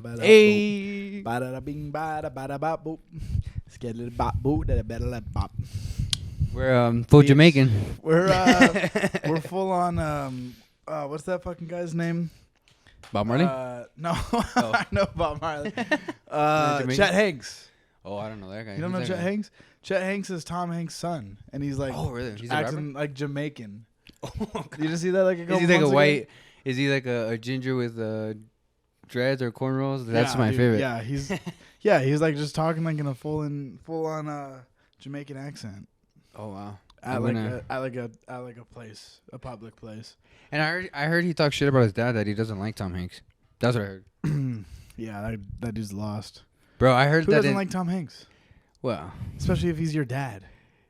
Hey. Bada bing bada bada bop boop. Skittle bop boop da bada bop. We're full Jamaican. We're full on what's that fucking guy's name? Bob Marley? No, I know Bob Marley. Chet Hanks. Oh, I don't know that guy. You don't know Chet Hanks? Chet Hanks is Tom Hanks' son, and he's like, oh really? He's a acting like Jamaican. Oh, God. You just see that like a couple Is he like a months white? ago? Is he like a ginger with dreads or cornrows? That's my favorite. Yeah, he's he's like just talking like in a full on Jamaican accent. Oh wow. At like a place, a public place. And I heard he talks shit about his dad that he doesn't like Tom Hanks. That's what I heard. Yeah, that dude's lost. Bro, I heard Who that doesn't like Tom Hanks? Well, especially if he's your dad.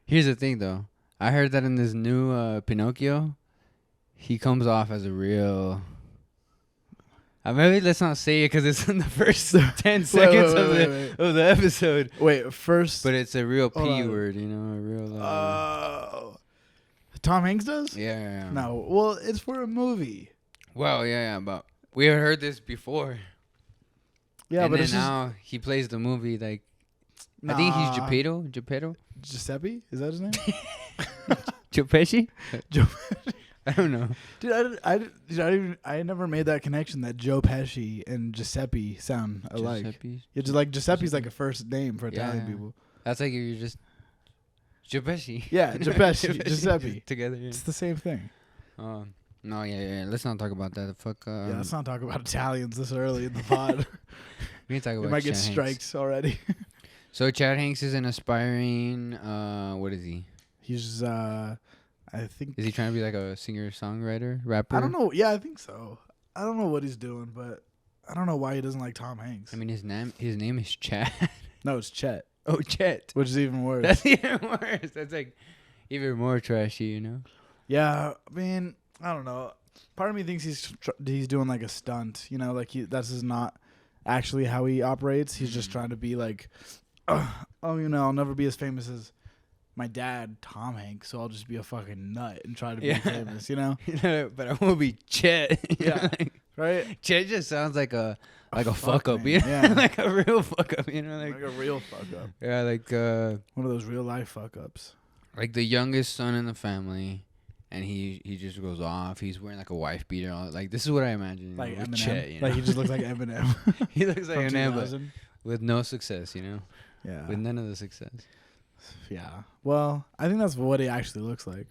Here's the thing though. I heard that in this new Pinocchio, he comes off as a real. Maybe let's not say it because it's in the first 10 seconds of the episode. Wait, first. But it's a real P word, you know, a real. Tom Hanks does? Yeah. No, well, it's for a movie. Well, yeah, but we had heard this before. Yeah, and but then it's now he plays the movie like. Nah. I think he's Geppetto. Giuseppe? Is that his name? Jopeshi? I don't know. Dude, I never made that connection that Joe Pesci and Giuseppe sound alike. It's just like Giuseppe's like a first name for Italian people. That's like you're just Jopeshi. Yeah, Giuseppe. Together. Yeah. It's the same thing. No, yeah. Let's not talk about that. Fuck. Yeah, let's not talk about Italians this early in the pod. We can talk about. We might get strikes already. So Chad Hanks is an aspiring. What is he? He's I think. Is he trying to be like a singer-songwriter, rapper? I don't know. Yeah, I think so. I don't know what he's doing, but I don't know why he doesn't like Tom Hanks. I mean, his name is Chad. No, it's Chet. Oh, Chet. Which is even worse. That's even worse. That's like even more trashy, you know? Yeah, I mean, I don't know. Part of me thinks he's doing like a stunt, you know, like that's just not actually how he operates. He's just trying to be like, oh, you know, I'll never be as famous as my dad, Tom Hanks, so I'll just be a fucking nut and try to be famous, you know? But I won't be Chet. Yeah. Right? Chet just sounds like a fuck up, man. you know? Yeah. Like a real fuck up, you know? Like a real fuck up. Yeah, like one of those real life fuck ups. Like the youngest son in the family, and he just goes off. He's wearing like a wife beater. Like this is what I imagine. Like with Eminem. Chet, you know? Like he just looks like Eminem. He looks like Eminem, but 2000. with no success, you know? Yeah. With none of the success. Yeah. Well, I think that's what he actually looks like.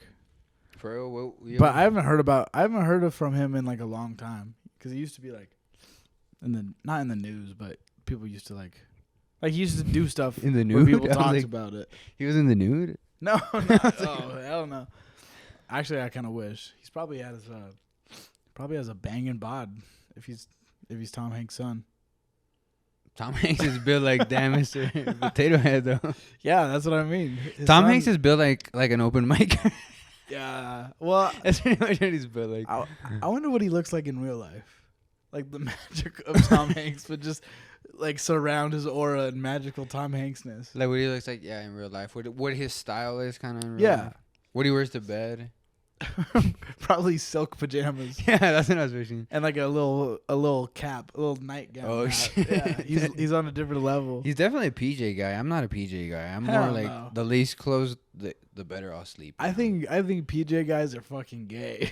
For real? But I haven't heard from him in like a long time because he used to be like not in the news, but people used to like he used to do stuff in the nude. People talked about it. He was in the nude? No. Oh, hell no. Actually, I kind of wish he's probably has a banging bod if he's Tom Hanks' son. Tom Hanks is built like damn Mr. Potato Head though. Yeah, that's what I mean. Tom Hanks is built like an open mic. Yeah. Well, that's pretty much what he's built like. I wonder what he looks like in real life. Like the magic of Tom Hanks would just like surround his aura and magical Tom Hanksness. Like what he looks like, in real life. What his style is kind of in real life. What he wears to bed. Probably silk pajamas. Yeah, that's what I was wishing. And like a little cap, a little nightgown. Oh shit! Yeah, he's on a different level. He's definitely a PJ guy. I'm not a PJ guy. I'm more like the least clothes, the better I'll sleep. I think PJ guys are fucking gay.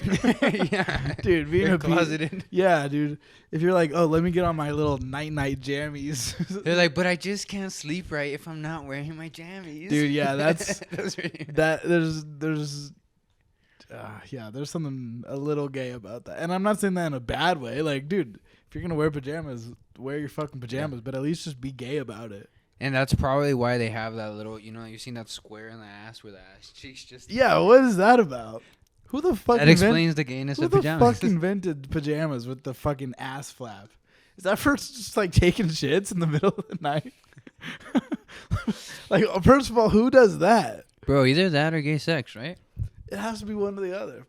Yeah, dude, being a closeted. Yeah, dude. If you're like, oh, let me get on my little night jammies. They're like, but I just can't sleep right if I'm not wearing my jammies. Dude, yeah, that's there's. There's something a little gay about that. And I'm not saying that in a bad way. Like, dude, if you're going to wear pajamas, wear your fucking pajamas, but at least just be gay about it. And that's probably why they have that little, you know, you've seen that square in the ass where the ass cheeks just... Yeah, what is that about? Who the fuck... That explains the gayness of pajamas. Who the fuck invented pajamas with the fucking ass flap? Is that for just, like, taking shits in the middle of the night? Like, first of all, who does that? Bro, either that or gay sex, right? It has to be one or the other.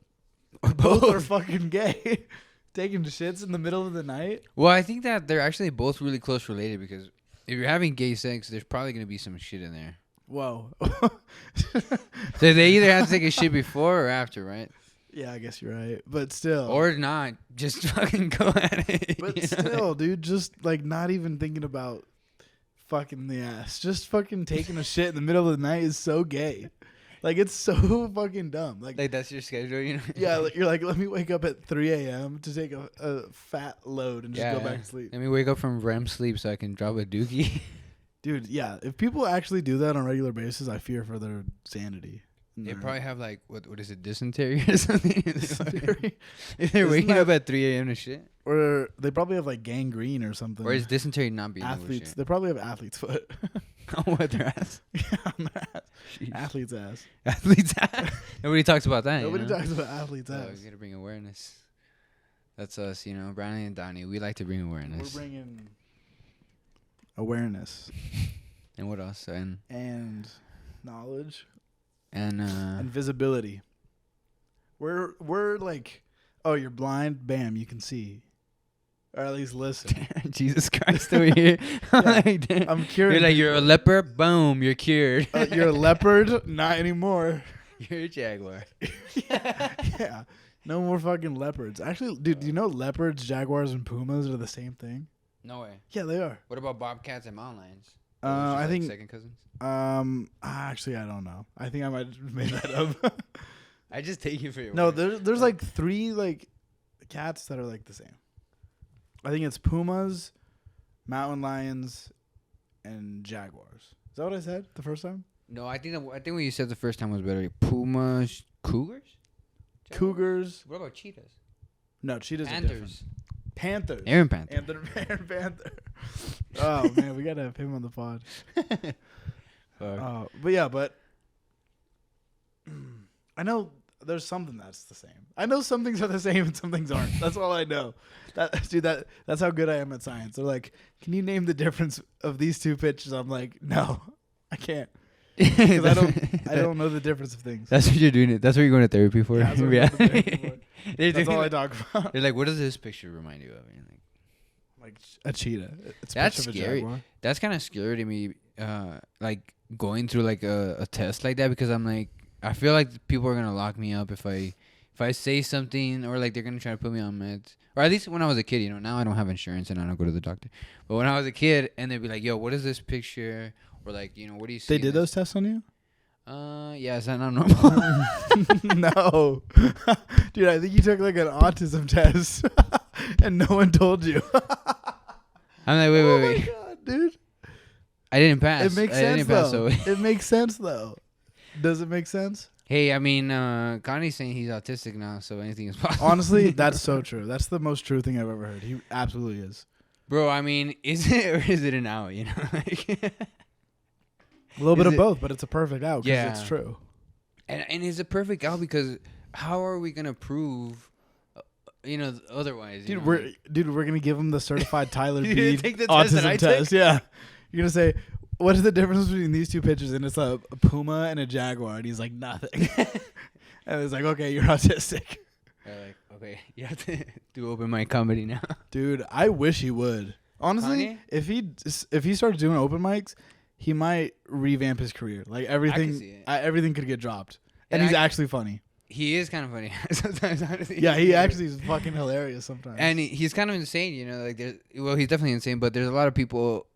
Both are fucking gay. Taking shits in the middle of the night. Well, I think that they're actually both really close related because if you're having gay sex, there's probably going to be some shit in there. Whoa. So they either have to take a shit before or after, right? Yeah, I guess you're right, but still. Or not, just fucking go at it. But still, dude, just like not even thinking about fucking the ass. Just fucking taking a shit in the middle of the night is so gay. Like, it's so fucking dumb. Like that's your schedule, you know? Yeah, like, you're like, let me wake up at 3 a.m. to take a fat load and just go back to sleep. Let me wake up from REM sleep so I can drop a dookie. Dude, yeah, if people actually do that on a regular basis, I fear for their sanity. They probably have like what is it, dysentery or something? Dysentery? If they're waking up at 3 a.m. to shit. Or they probably have like gangrene or something. Or is dysentery not being athletes? They probably have athlete's foot. On what, their ass? Yeah, on their ass. Athlete's ass. Athlete's ass. Nobody talks about that. Nobody talks about athlete's ass. We gotta bring awareness. That's us, you know, Brownie and Downie. We like to bring awareness. We're bringing awareness. And what else? And knowledge. And visibility. We're like, oh, you're blind, bam, you can see, or at least listen. Jesus Christ over here. I'm cured. You're like, you're a leopard, boom, you're cured. You're a leopard, not anymore. You're a jaguar. Yeah, no more fucking leopards. Actually, dude, do you know leopards, jaguars, and pumas are the same thing? No way. Yeah, they are. What about bobcats and mountain lions? I think second cousins. Actually, I don't know. I think I might have made that up. I just take you for your No, word. there's like 3 like cats that are like the same. I think it's pumas, mountain lions, and jaguars. Is that what I said the first time? No, I think what you said the first time was better. Pumas, cougars, jaguars? Cougars. What about cheetahs? No, cheetahs Panthers. are different. Panthers. Aaron Panther. Aaron Panther. Oh man, we gotta have him on the pod. But I know there's something that's the same. I know some things are the same and some things aren't. That's all I know. That's how good I am at science. They're like, can you name the difference of these 2 pitches? I'm like, no, I can't. Because I don't know the difference of things. That's what you're doing. That's what you're going to therapy for. Yeah, that's all I talk about. They're like, what does this picture remind you of? And you're like a cheetah. It's that's scary. That's kind of scary to me. Like going through like a test like that, because I'm like, I feel like people are gonna lock me up if I say something, or like they're gonna try to put me on meds. Or at least when I was a kid, you know. Now I don't have insurance and I don't go to the doctor. But when I was a kid, and they'd be like, "Yo, what is this picture?" Or like, you know, what do you see? They did those tests on you? Yeah, is that not normal? No. Dude, I think you took like an autism test and no one told you. I'm like, wait. Oh my God, dude. I didn't pass. It makes sense, though. It makes sense, though. Does it make sense? Hey, I mean, Connie's saying he's autistic now, so anything is possible. Honestly, that's so true. That's the most true thing I've ever heard. He absolutely is. Bro, I mean, is it or is it an out, you know? A little bit of both, but it's a perfect out because Yeah. it's true. And it's a perfect out because how are we going to prove, otherwise? Dude, we're going to give him the certified Tyler You're Bead gonna take the test that I autism test. Yeah. You're going to say, what is the difference between these 2 pictures? And it's a puma and a jaguar. And he's like, nothing. And it's like, okay, you're autistic. They're like, okay, you have to do open mic comedy now. Dude, I wish he would. Honestly, Kanye? if he started doing open mics, he might revamp his career. Like everything could get dropped. And he's actually funny. He is kind of funny sometimes. Honestly. Yeah, he actually is fucking hilarious sometimes. And he's kind of insane, you know. Like, he's definitely insane, but there's a lot of people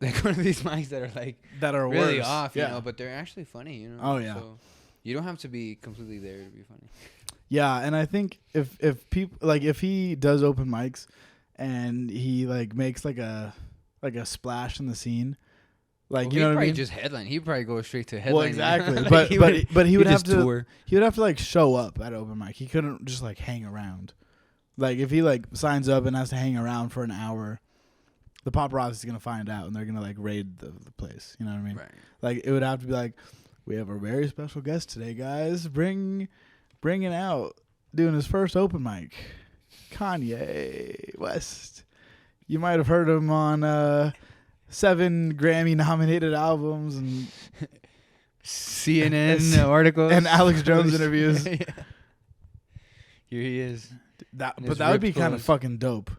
that go to these mics that are like really worse. off, you Yeah. know. But they're actually funny, you know. Oh yeah. So you don't have to be completely there to be funny. Yeah, and I think if people like if he does open mics and he like makes like a splash in the scene. Like, you know what I mean? Just headline. He'd probably go straight to headline. Well, exactly. Like but he would have to tour. He would have to like show up at open mic. He couldn't just like hang around. Like if he like signs up and has to hang around for an hour, the paparazzi's gonna find out and they're gonna like raid the place. You know what I mean? Right. Like it would have to be like, we have a very special guest today, guys. Bringing out doing his first open mic, Kanye West. You might have heard him on 7 Grammy-nominated albums and CNN articles and Alex Jones interviews. Yeah. Here he is. That would be kind of fucking dope.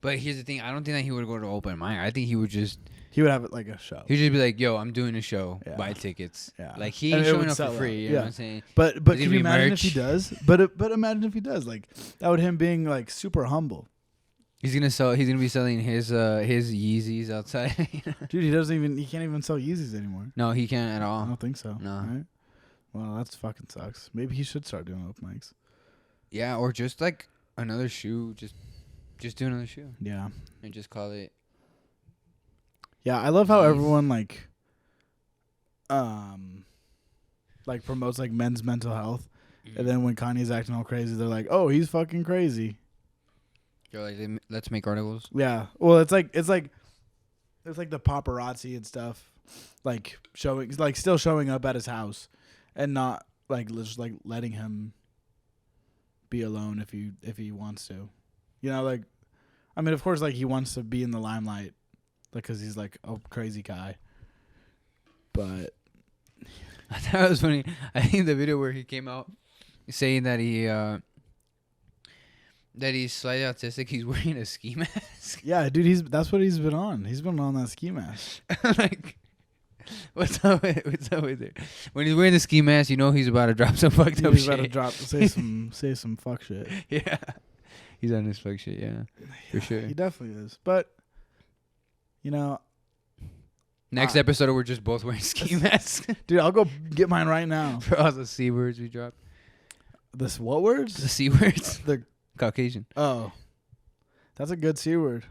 But here's the thing: I don't think that he would go to open mic. I think he would just He would have it like a show. He'd just be like, "Yo, I'm doing a show. Yeah. Buy tickets." Yeah. Like he And ain't it showing would up for sell free. out. You Yeah. know what I'm saying? But Is can it you gonna be imagine if he merch? does? But imagine if he does. Like that would him being like super humble. He's gonna be selling his Yeezys outside. Dude, he can't even sell Yeezys anymore. No, he can't at I all. don't think so. No. Right? Well, that's fucking sucks. Maybe he should start doing open mics. Yeah, or just like another shoe. Just do another shoe Yeah. and just call it. Yeah, I love how Yeez. everyone like promotes like men's mental health, and then when Kanye's acting all crazy, they're like, "Oh, he's fucking crazy." You're like, let's make articles. Yeah. Well, it's like the paparazzi and stuff, like still showing up at his house, and not like just like letting him be alone if he wants to, you know, like, I mean, of course, like he wants to be in the limelight, like because he's like a crazy guy, but I thought it was funny. I think the video where he came out saying that he's slightly autistic. He's wearing a ski mask. yeah, dude, that's what he's been on. He's been on that ski mask. Like, what's up with it? When he's wearing the ski mask, you know he's about to drop some fucked up He's shit. about to say some fuck shit. Yeah, he's on his fuck shit. Yeah, for sure. He definitely is. But you know, Next episode, we're just both wearing ski masks dude, I'll go get mine right now. for all the C words we dropped. This what words? The C words. The Caucasian. oh, that's a good C word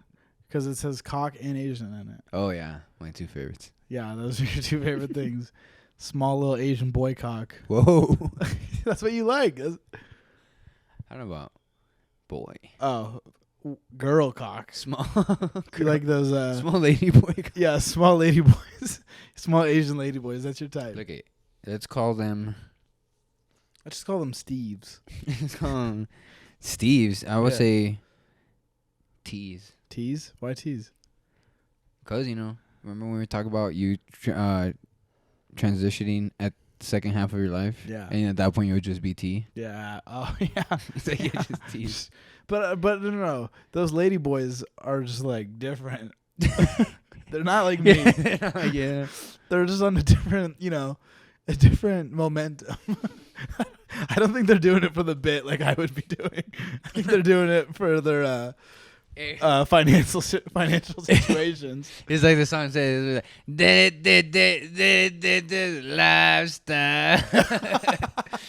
because it says cock and Asian in it. Oh yeah, my two favorites. Yeah, those are your two favorite things. Small little Asian boy cock. Whoa. That's what you like. I don't know about boy. Oh, girl cock. Small. You like those? Small lady boy. Yeah, small lady boys. Small Asian lady boys. That's your type. Okay, let's call them. I just call them Steves. Let's call them Steves. I would Yeah. say T's. T's? Why T's? Cause remember when we talked about you transitioning at the second half of your life? Yeah. And at that point, you would just be T. Yeah. Oh yeah. So you're just T's. But no. Those lady boys are just like different. They're not like me. Yeah. They're just on a different, a different momentum. I don't think they're doing it for the bit like I would be doing. I think they're doing it for their financial situations. It's like the song says, lifestyle.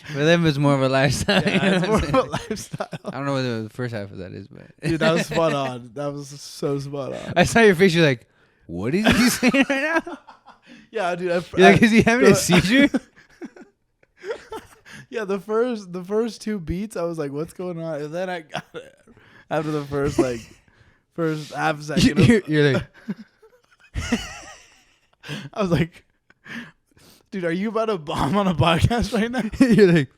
For them, it's more of a lifestyle. Yeah, it's more of a lifestyle. I don't know what the first half of that is, but Dude, that was spot on. That was so spot on. I saw your face. You're like, what is he saying right now? Yeah, dude. You're like, is he having a seizure? Yeah, the first two beats, I was like, "What's going on?" And then I got it after the first half second. You're like, I was like, "Dude, are you about to bomb on a podcast right now?" you're like,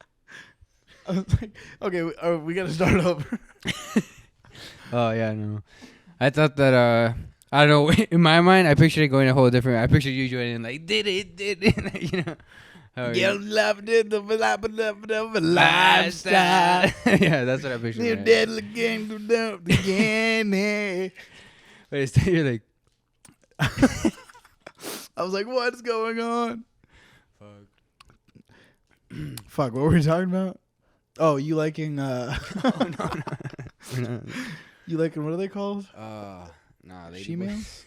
I was like, "Okay, we got to start over." oh yeah, no. I thought that I don't know. In my mind, I pictured it going a whole different. I pictured you joining like did it. You loved it, the lifestyle. Yeah, that's what I pictured. You Right? did again, again. But you're like, I was like, "What's going on?" fuck. Fuck, what were we talking about? Oh, you liking No. you liking, what are they called? Nah, lady She-males?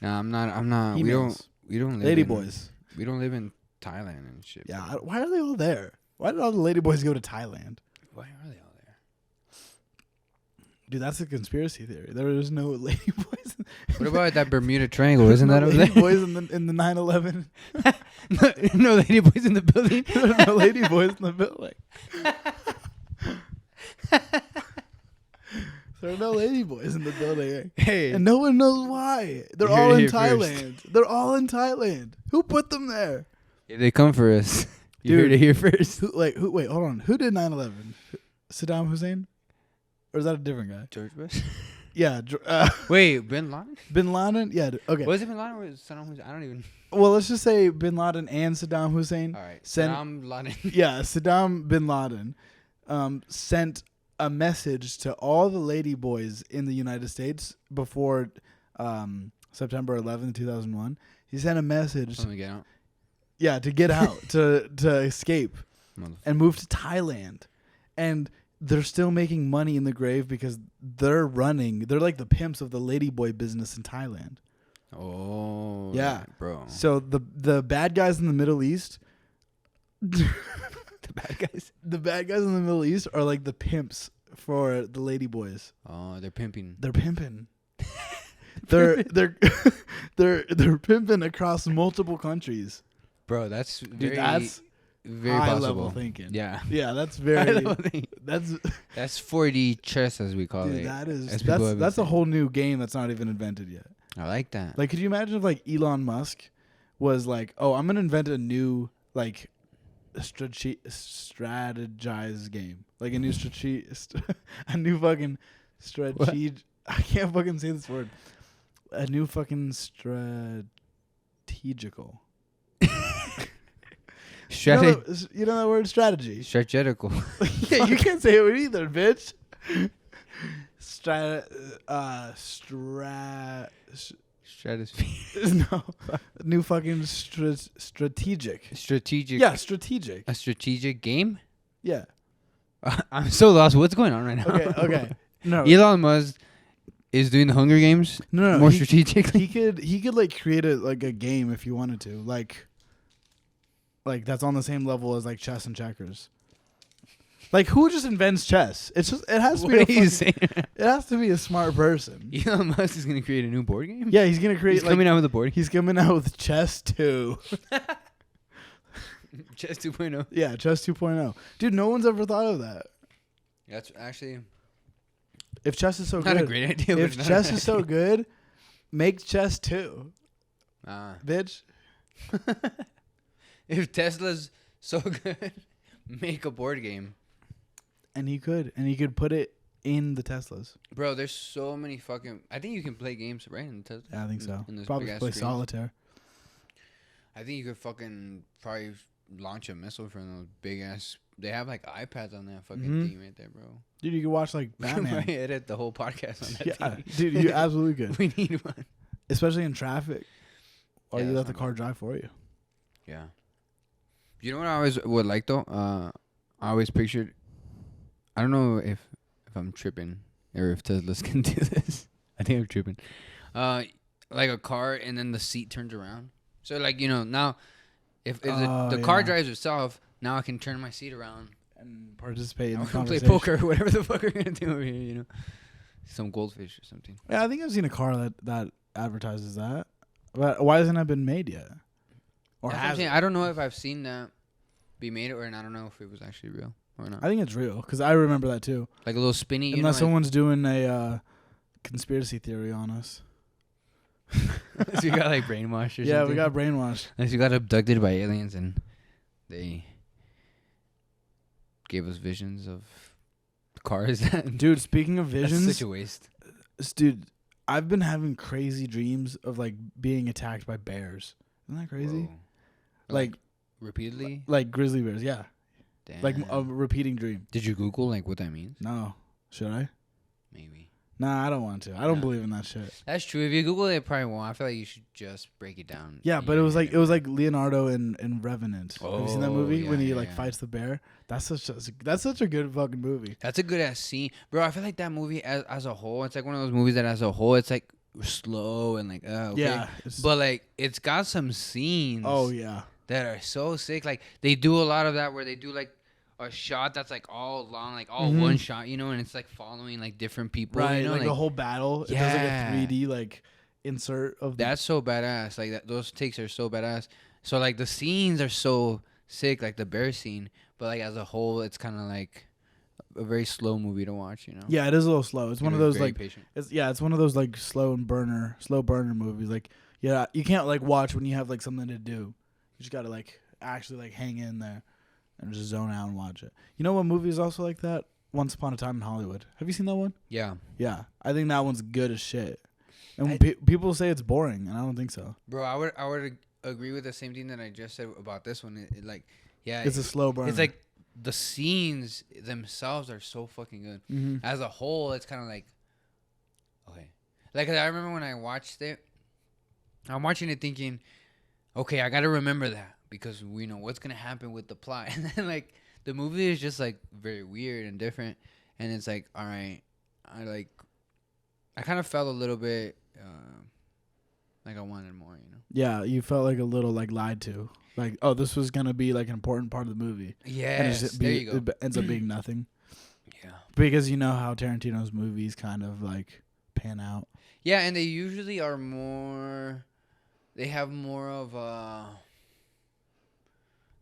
Nah, I'm not. He-males. We don't live Lady in, boys. We don't live in Thailand and shit. Yeah, why are they all there? Why did all the lady boys go to Thailand? Why are they all there? Dude, that's a conspiracy theory. There is no lady boys. What about that Bermuda Triangle? Isn't that over there? lady boys in the 9/11? No lady boys in the building. There are no lady boys in the building. There are no lady boys in the building. Hey, And no one knows why. They're You heard all it in here Thailand. They're all in Thailand. Who put them there? yeah, they come for us. You Dude. heard it here first. Wait, hold on. Who did 9/11? Saddam Hussein? Or is that a different guy? George Bush. Yeah. Wait, Bin Laden? Bin Laden? Yeah. Okay. Was it Bin Laden or was it Saddam Hussein? I don't even. Well, let's just say Bin Laden and Saddam Hussein. All right, Sent- Saddam Laden. Yeah, Saddam Bin Laden sent a message to all the lady boys in the United States before September 11th, 2001. He sent a message. Let me get out. Yeah, to get out, to escape, and move to Thailand. And they're still making money in the grave because they're running. They're like the pimps of the ladyboy business in Thailand. Oh, yeah, bro. So the bad guys in the Middle East, The bad guys in the Middle East are like the pimps for the ladyboys. Oh, they're pimping. They're pimping. they're pimping across multiple countries. Bro, that's very high possible. Level Thinking. Yeah, that's very that's 4D chess as we call dude, it. That's a whole new game that's not even invented yet. I like that. Like, could you imagine if like Elon Musk was like, "Oh, I'm gonna invent a new like strategize game, like a new a new fucking strategy." I can't fucking say this word. A new fucking strategical. You know that word, strategy. Strategical. Yeah, you can't say it either, bitch. Stratosphere. No, new fucking strategic. Strategic. Yeah, strategic. A strategic game. Yeah. I'm so lost. What's going on right now? Okay. No. Elon Musk is doing the Hunger Games. No. More strategically. He could like create a game if you wanted to, like that's on the same level as like chess and checkers. Like, who just invents chess? It has to be. It has to be a smart person. Elon Musk is gonna create a new board game. Yeah, he's gonna create. He's coming out with a board. He's coming out with Chess 2. Chess 2.0. Yeah, Chess 2.0. Dude, no one's ever thought of that. That's actually. If chess is so not good, a great idea. If chess is so good, make Chess 2. Bitch. If Tesla's so good, make a board game. And he could put it in the Teslas. Bro, there's so many fucking. I think you can play games right in the Tesla. Yeah, I think so. Probably play solitaire. I think you could probably launch a missile from those big ass. They have like iPads on that fucking thing right there, bro. Dude, you could watch like Batman. I edit the whole podcast on that thing. Dude, you absolutely could. We need one, especially in traffic, or you let the car drive for you. Yeah. You know what I always would like though? I always pictured. I don't know if I'm tripping or if Teslas can do this. I think I'm tripping. Like a car and then the seat turns around. So like now, if the car drives itself, now I can turn my seat around and participate in the conversation. Play poker, whatever the fuck we're gonna do over here. Some goldfish or something. Yeah, I think I've seen a car that advertises that, but why hasn't it been made yet? Or I don't know if I've seen that be made or I don't know if it was actually real or not. I think it's real because I remember that too. Like a little spinny. Unless someone's doing a conspiracy theory on us. So you got like brainwashed or something. Yeah, we got brainwashed. Unless you got abducted by aliens and they gave us visions of cars. Dude, speaking of visions, that's such a waste. Dude, I've been having crazy dreams of like being attacked by bears. Isn't that crazy? Whoa. Like repeatedly? Like grizzly bears, yeah. Damn. Like a repeating dream. Did you Google like what that means? No. Should I? Maybe. Nah, I don't want to. I don't believe in that shit. That's true. If you Google it, probably won't. I feel like you should just break it down. Yeah, but it was like Leonardo in Revenant. Have you seen that movie when he fights the bear? That's such a good fucking movie. That's a good ass scene, bro. I feel like that movie as a whole, it's like one of those movies that as a whole, it's like slow and like okay. Yeah, but like it's got some scenes. Oh yeah, that are so sick. Like they do a lot of that where they do like a shot that's like all long, like all one shot, and it's like following like different people, right? Like the whole battle. Yeah. It does like a 3D like insert of. That's so badass. Like those takes are so badass. So like the scenes are so sick, like the bear scene. But like as a whole, it's kind of like a very slow movie to watch, Yeah, it is a little slow. It's one of those like patient. It's one of those like slow burner movies. Like you can't like watch when you have like something to do. You just gotta like actually like hang in there and just zone out and watch it. You know what movie is also like that? Once Upon a Time in Hollywood. Have you seen that one? Yeah. Yeah, I think that one's good as shit. And people say it's boring, and I don't think so. Bro, I would agree with the same thing that I just said about this one. It like. Yeah, it's a slow burn. It's like the scenes themselves are so fucking good. Mm-hmm. As a whole, it's kind of like, okay. Like, I remember when I watched it, I'm watching it thinking, okay, I gotta remember that because we know what's gonna happen with the plot, and then like the movie is just like very weird and different, and it's like, all right, I kind of felt a little bit like I wanted more, you know. Yeah, you felt like a little like lied to. Like, oh, this was gonna be like an important part of the movie. Yes, there you go. It ends up being nothing. Yeah. Because you know how Tarantino's movies kind of like pan out. Yeah, and they usually are more. They have more of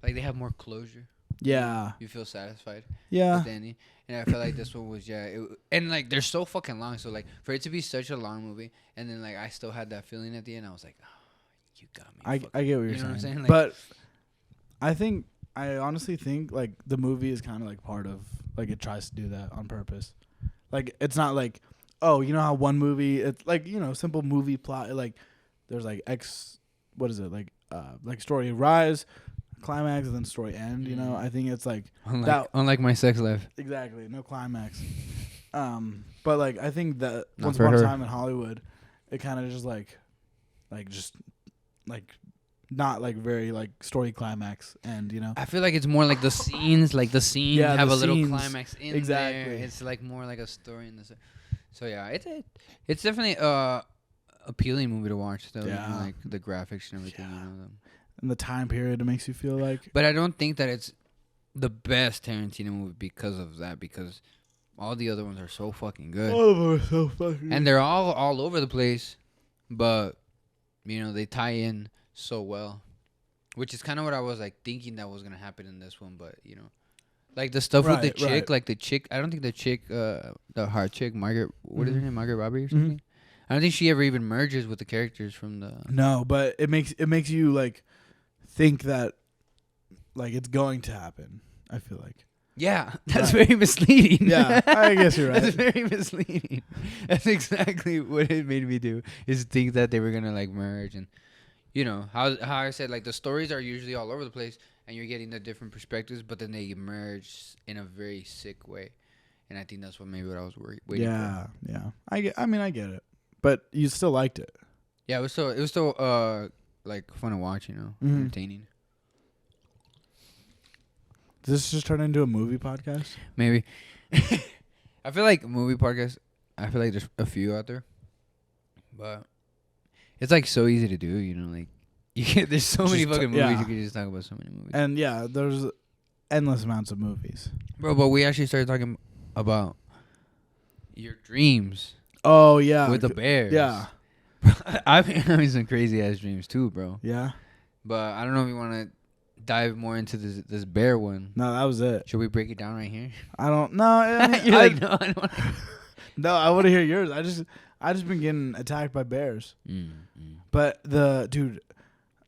like they have more closure. Yeah. You feel satisfied. Yeah. With the ending. And I feel like this one was and like they're so fucking long. So like for it to be such a long movie, and then like I still had that feeling at the end. I was like, oh, you got me. I get what you're saying. Know what I'm saying? Like, but I honestly think like the movie is kind of like part of like it tries to do that on purpose. Like it's not like, oh, you know how one movie, it's like, you know, simple movie plot, like there's like what is it, like story rise, climax, and then story end, you know. I think it's like unlike my sex life. Exactly, no climax. But like I think that Not Once for Upon a her. Time in Hollywood, it kind of just like not like very like story climax, and you know. I feel like it's more like the scenes, Yeah, have the a little scenes. climax in Exactly. there. It's like more like a story in this. So yeah, it's definitely appealing movie to watch though. Yeah. You know, like the graphics and everything. Yeah. You know. And the time period it makes you feel like. But I don't think that it's the best Tarantino movie because of that. Because all the other ones are so fucking good, All of them are so fucking. and they're all over the place. But you know they tie in so well, which is kind of what I was like thinking that was gonna happen in this one. But you know, like the stuff with the Right, chick, right. like the chick. I don't think the chick, the hard chick, Margaret. What is her Mhm. name? Margaret Robbie or Mhm. something. I don't think she ever even merges with the characters from the. No, but it makes you like think that like it's going to happen. I feel like. Yeah, that's Right. very misleading. Yeah, I guess you're right. That's very misleading. That's exactly what it made me do. Is think that they were gonna like merge, and you know how I said like the stories are usually all over the place, and you're getting the different perspectives, but then they merge in a very sick way, and I think that's what maybe what I was waiting for. Yeah. I get it, but you still liked it. Yeah, it was so like fun to watch, you know, Mhm. entertaining. Does this just turn into a movie podcast? Maybe. I feel like movie podcasts. I feel like there's a few out there, but it's like so easy to do. You know, like there's so many Just fucking movies yeah. you can just talk about. So many movies, And yeah, there's endless amounts of movies. bro. But we actually started talking about your dreams Oh yeah, with the bears. yeah, I've been having some crazy ass dreams too, bro. yeah. But I don't know if you want to dive more into this bear one. No, that was it. Should we break it down right here? I don't know. I mean, You're like, no, I don't want to. no, I want to hear yours. I just been getting attacked by bears. But the dude,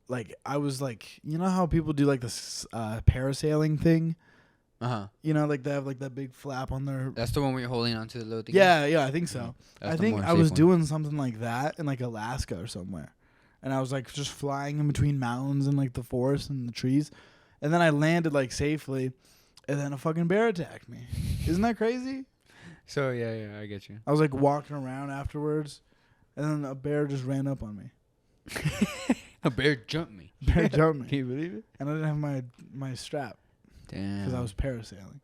like I was like, you know how people do like this parasailing thing? Uh-huh. You know, like they have like that big flap on their. That's the one where you're holding on to the little thing. Yeah, I think so. That's I the think more I was safe one. doing something like that in like Alaska or somewhere, and I was like just flying in between mountains and like the forest and the trees, and then I landed like safely, and then a fucking bear attacked me. Isn't that crazy? So yeah, I get you. I was like walking around afterwards, and then a bear just ran up on me. A bear jumped me. Bear jumped me, Can you believe it? and I didn't have my strap Damn. because I was parasailing.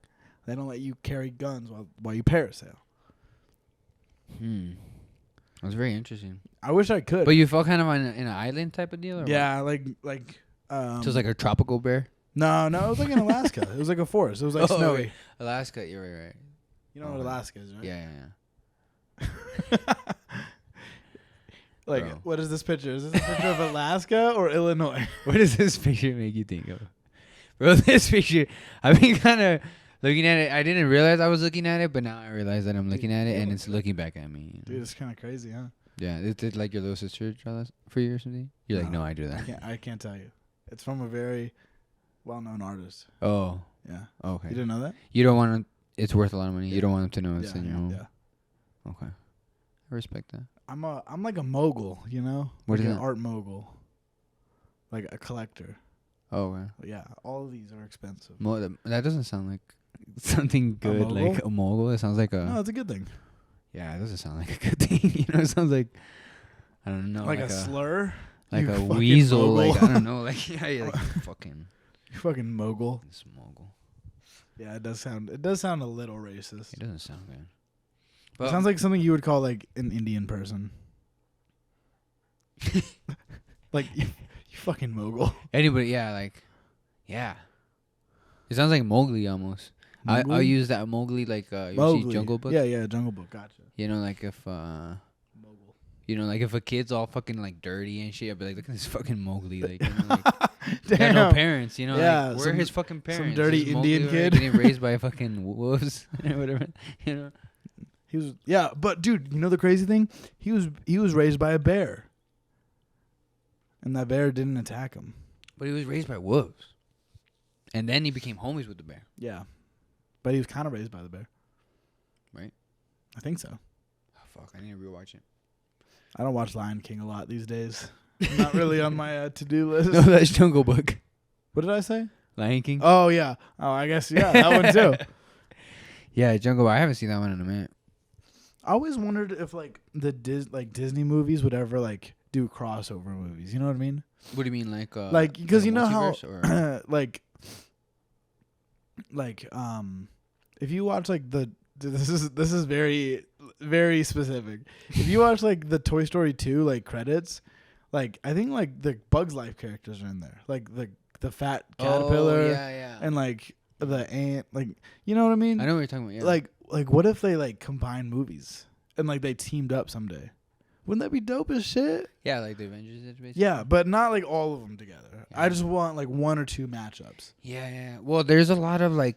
They don't let you carry guns while you parasail. That's very interesting. I wish I could. But you felt kind of in an island type of deal, or yeah, like what? So it was like a tropical bear. no, it was like in Alaska. It was like a forest. It was like Oh, snowy. right. Alaska, you're right. You know what Alaska is, right? Yeah. Like, Bro. what is this picture? Is this a picture of Alaska or Illinois? What does this picture make you think of, bro? This picture, I've been kind of looking at it. I didn't realize I was looking at it, but now I realize that I'm looking at it and it's looking back at me. Dude, it's kind of crazy, huh? Yeah, did like your little sister draw that for you or something? You're like, No, no, I drew that. I can't tell you. It's from a very well-known artist. Oh, Yeah. okay. You didn't know that? You don't want to. It's worth a lot of money. Yeah. You don't want them to know it's yeah, in your home. yeah. Okay, I respect that. I'm like a mogul, you know? What like is an that? art mogul. Like a collector. Oh, okay. But yeah, all of these are expensive. That doesn't sound like something good. mogul? Like a mogul. It sounds like a. No, it's a good thing. Yeah, it doesn't sound like a good thing. You know, it sounds like I don't know, Like a slur? like You a fucking weasel, mogul. like I don't know, like yeah, you're like fucking You fucking mogul. this mogul. Yeah, it does sound a little racist. It doesn't sound good. It But sounds like something you would call like an Indian person. Like you fucking mogul. anybody, yeah. It sounds like Mowgli almost. I'll Mowgli? use that Mowgli like you see Mowgli. Jungle Book. Yeah, Jungle Book. Gotcha. You know, like if Mogul. you know, like if a kid's all fucking like dirty and shit, I'd be like, look at this fucking Mowgli, like, you know, like Damn. got no parents, you know, Yeah, like where some- are his fucking parents? dirty Is Mowgli Indian over there kid. getting raised by fucking wolves or whatever, you know. He was but dude, you know the crazy thing? He was raised by a bear. And that bear didn't attack him. But he was raised by wolves, and then he became homies with the bear. Yeah. But he was kind of raised by the bear. Right? I think so. Oh, fuck, I need to rewatch it. I don't watch Lion King a lot these days. Not really on my to-do list. No, that's Jungle Book. What did I say? Lion King. Oh, yeah. Oh, I guess, yeah, that one too. Yeah, Jungle Book. I haven't seen that one in a minute. I always wondered if, like, the Disney movies would ever, like, do crossover movies. You know what I mean? What do you mean, Like, because like you know how, multiverse, or- like, if you watch, like, this is very, very specific. If you watch, like, the Toy Story 2, like, credits, like, I think, like, the Bugs Life characters are in there. Like, the fat caterpillar. Oh, yeah. And like the ant, like, you know what I mean? I know what you're talking about. Yeah. Like what if they like combine movies and like they teamed up someday? Wouldn't that be dope as shit? yeah, like the Avengers. Basically. Yeah, but not like all of them together. Yeah. I just want like one or two matchups. Yeah. Well, there's a lot of like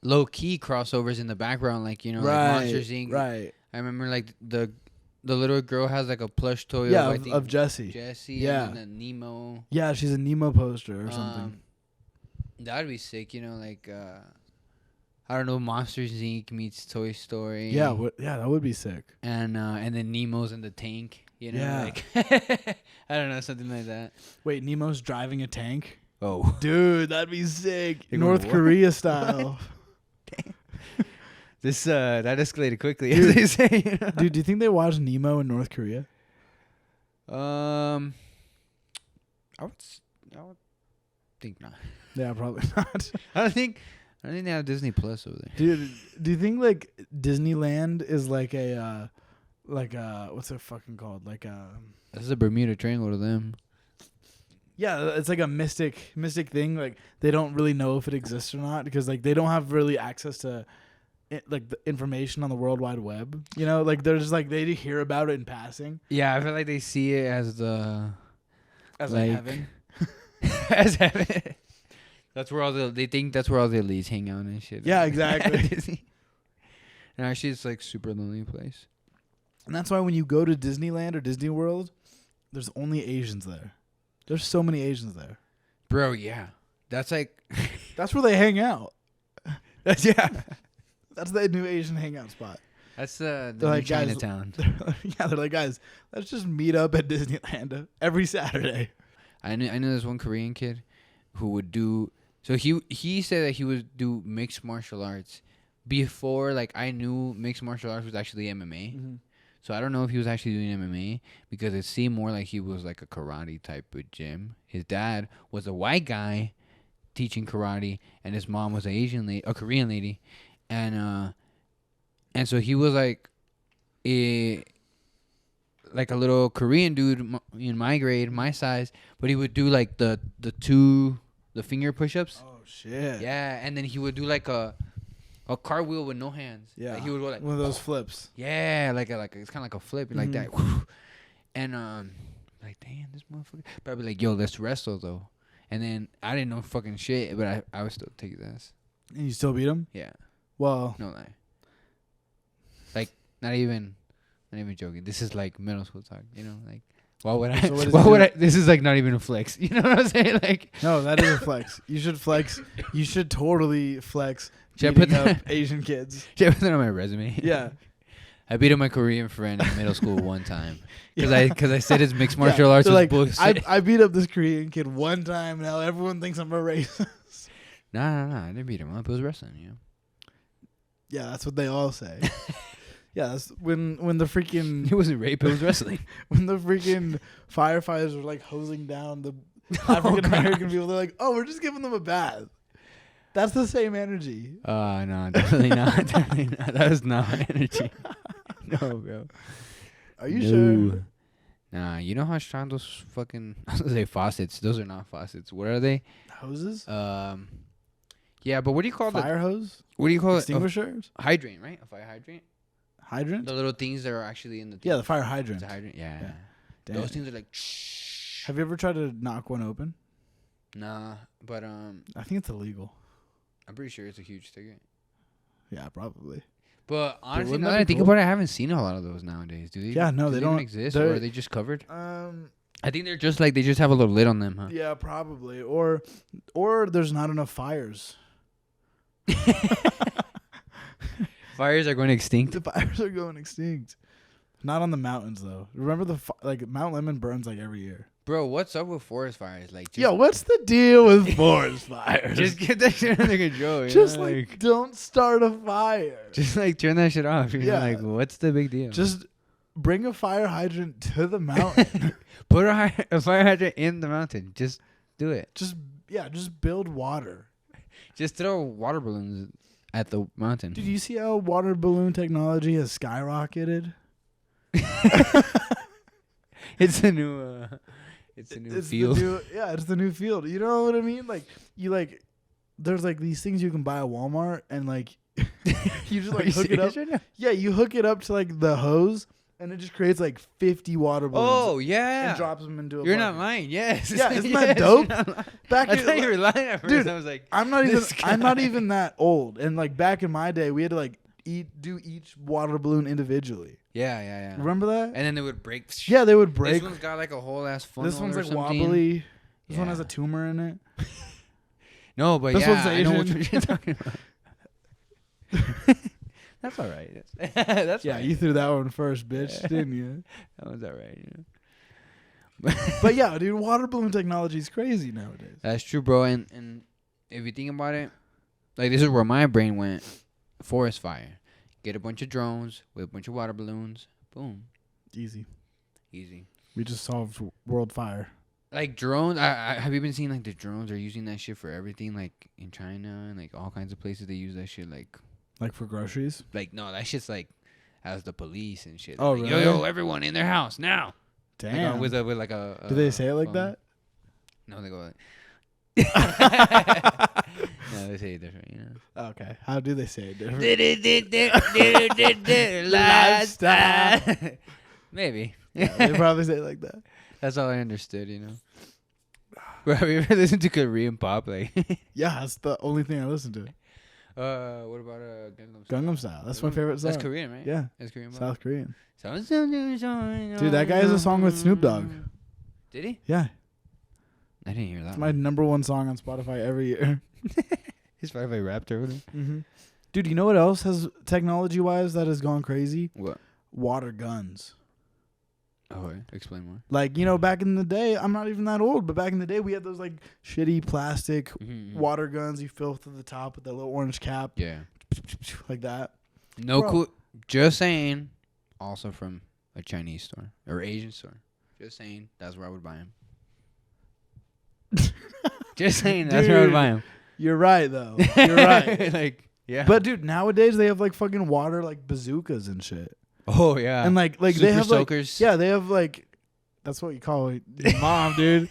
low key crossovers in the background, like like Monsters Inc. Right. I remember like the little girl has like a plush toy. Yeah, I think of Jessie. Jessie. Yeah. And then Nemo. Yeah, she's a Nemo poster or something. That'd be sick. like I don't know, Monsters Inc. meets Toy Story. Yeah, that would be sick. And then Nemo's in the tank. Yeah. like I don't know, something like that. Wait, Nemo's driving a tank? Oh, Dude, that'd be sick. You're going, North what? Korea style. this that escalated quickly, Dude. as they say. Dude, do you think they watch Nemo in North Korea? I would think not. Yeah, probably not. I don't think they have Disney Plus over there. Dude, do you think like Disneyland is like a what's it fucking called? Like This is a Bermuda Triangle to them. yeah, it's like a mystic thing. Like they don't really know if it exists or not because like they don't have really access to like the information on the World Wide Web. You know, like they're just like they hear about it in passing Yeah, I feel like they see it as as like heaven. as heaven. They think that's where all the elites hang out and shit. Yeah, exactly. And actually, it's like super lonely place. And that's why when you go to Disneyland or Disney World, there's only Asians there. There's so many Asians there. Bro, yeah. That's like That's where they hang out. that's yeah. That's the new Asian hangout spot. That's the They're new like, guys, Chinatown. They're like, guys, let's just meet up at Disneyland every Saturday. I know there's one Korean kid who would do. So he said that he would do mixed martial arts before like I knew mixed martial arts was actually MMA. Mm-hmm. So I don't know if he was actually doing MMA because it seemed more like he was like a karate type of gym. His dad was a white guy teaching karate, and his mom was a Korean lady, and so he was like a little Korean dude in my grade, my size, but he would do like the finger push-ups. Oh shit! Yeah, and then he would do like a cartwheel with no hands. Yeah, like he would go like one of those flips. yeah, like it's kind of like a flip like that. And like damn, this motherfucker. But I'd be like, yo, let's wrestle though. And then I didn't know fucking shit, but I would still take his ass. And you still beat him? Yeah, Well, no lie. Like not even joking. This is like middle school talk, like. Why would I? So what does Why he would do? I? This is like not even a flex. You know what I'm saying? Like, no, that is a flex. You should flex. You should totally flex. Should I put beating up that- Asian kids? should I put that on my resume? Yeah. I beat up my Korean friend in middle school one time because I said his mixed martial arts They're was like, bullshit. I beat up this Korean kid one time. Now everyone thinks I'm a racist. No, I didn't beat him up. It was wrestling, Yeah, that's what they all say. Yeah, that's when the freaking It wasn't rape. It was wrestling. when the freaking firefighters were like hosing down the African American people. They're like, oh, we're just giving them a bath. That's the same energy. No, definitely not. Definitely not. That was not my energy. No, bro. Are you sure? Nah, you know how strong those fucking I was gonna say faucets. Those are not faucets. What are they? Hoses? Yeah, but what do you call Fire hose? What do you call Extinguishers? it? Hydrant, right? A fire hydrant. Hydrant? The little things that are actually in the Yeah, the fire hydrant. It's a hydrant. Yeah. Yeah. Damn. Those things are like. Have you ever tried to knock one open? Nah, but I think it's illegal. I'm pretty sure it's a huge ticket. Yeah, probably. But honestly, wouldn't now that that I be think cool? about it, I haven't seen a lot of those nowadays. Do they? Yeah, no, do they even don't exist, they're- or are they just covered? Um, I think they're just like they just have a little lid on them, huh? yeah, probably. Or there's not enough fires. Fires are going extinct. The fires are going extinct. Not on the mountains though. Remember like Mount Lemon burns like every year. Bro, what's up with forest fires? Like, just, Yo, what's the deal with forest fires? just get that shit under control. Just know? like don't start a fire. just like turn that shit off. You know? Yeah. Like, what's the big deal? Just bring a fire hydrant to the mountain. Put a fire hydrant in the mountain. Just do it. just build water. Just throw water balloons at the mountain. Dude, you see how water balloon technology has skyrocketed? It's a new. It's a new field. It's the new field. You know what I mean? Like there's like these things you can buy at Walmart, and like you just like hook it up. Right now? Yeah, you hook it up to like the hose, and it just creates like 50 water balloons. Oh yeah. And drops them into a You're bucket. not lying. Yes. Yeah, isn't Yes, that dope? you're not lying. Back I in, thought you were lying at first. Dude, I was like, I'm not this not guy. even that old. And like back in my day, we had to like do each water balloon individually. yeah. Remember that? And then they would break. Yeah, they would break. This one's got like a whole ass funnel. This one's or like something. wobbly. This one Yeah. has a tumor in it. No, but This yeah, one's I know Asian. what you're talking about. That's all right. That's Yeah, fine. you threw that one first, bitch, Yeah. didn't you? That one's all right. You know? But yeah, dude, water balloon technology is crazy nowadays. That's true, bro. And if you think about it, like this is where my brain went. Forest fire. Get a bunch of drones with a bunch of water balloons. Boom. Easy. Easy. We just solved world fire. Like drones, I have you been seeing like the drones are using that shit for everything, like in China and like all kinds of places they use that shit Like for groceries? like no, that shit's like as the police and shit. Oh, Like, really? Yo, everyone in their house now. Damn. Like, with like a. Do they say it like phone. that? No, they go like. No, they say it different, you know. Okay. How do they say it different? Lifestyle. Maybe. Yeah, they probably say it like that. That's all I understood, you know. Bro, have you ever listened to Korean pop? Like, Yeah, that's the only thing I listen to. what about Gangnam Style? Gangnam Style. That's my favorite song. That's Korean, right? Yeah. That's Korean pop. South Korean. Dude, Dude, that guy has a song with Snoop Dogg. Did he? Yeah. I didn't hear that. It's my number one song on Spotify every year. He's probably rapped over there. Mm-hmm. Dude, you know what else has technology-wise that has gone crazy? What? Water guns. Oh, wait. Explain more. Like, you know, back in the day, I'm not even that old, but back in the day, we had those, like, shitty plastic Mm-hmm. water guns you fill to the top with that little orange cap. Yeah. Like that. No Bro. cool. Just saying. Also from a Chinese store or Asian store. Just saying. That's where I would buy him. Just saying. That's where I would Dude. buy him. You're right, though. You're right. Like, yeah. But, dude, nowadays, they have, like, fucking water, like, bazookas and shit. oh yeah. And, like Super they have, soakers. like, yeah, they have, like, that's what you call your mom, dude.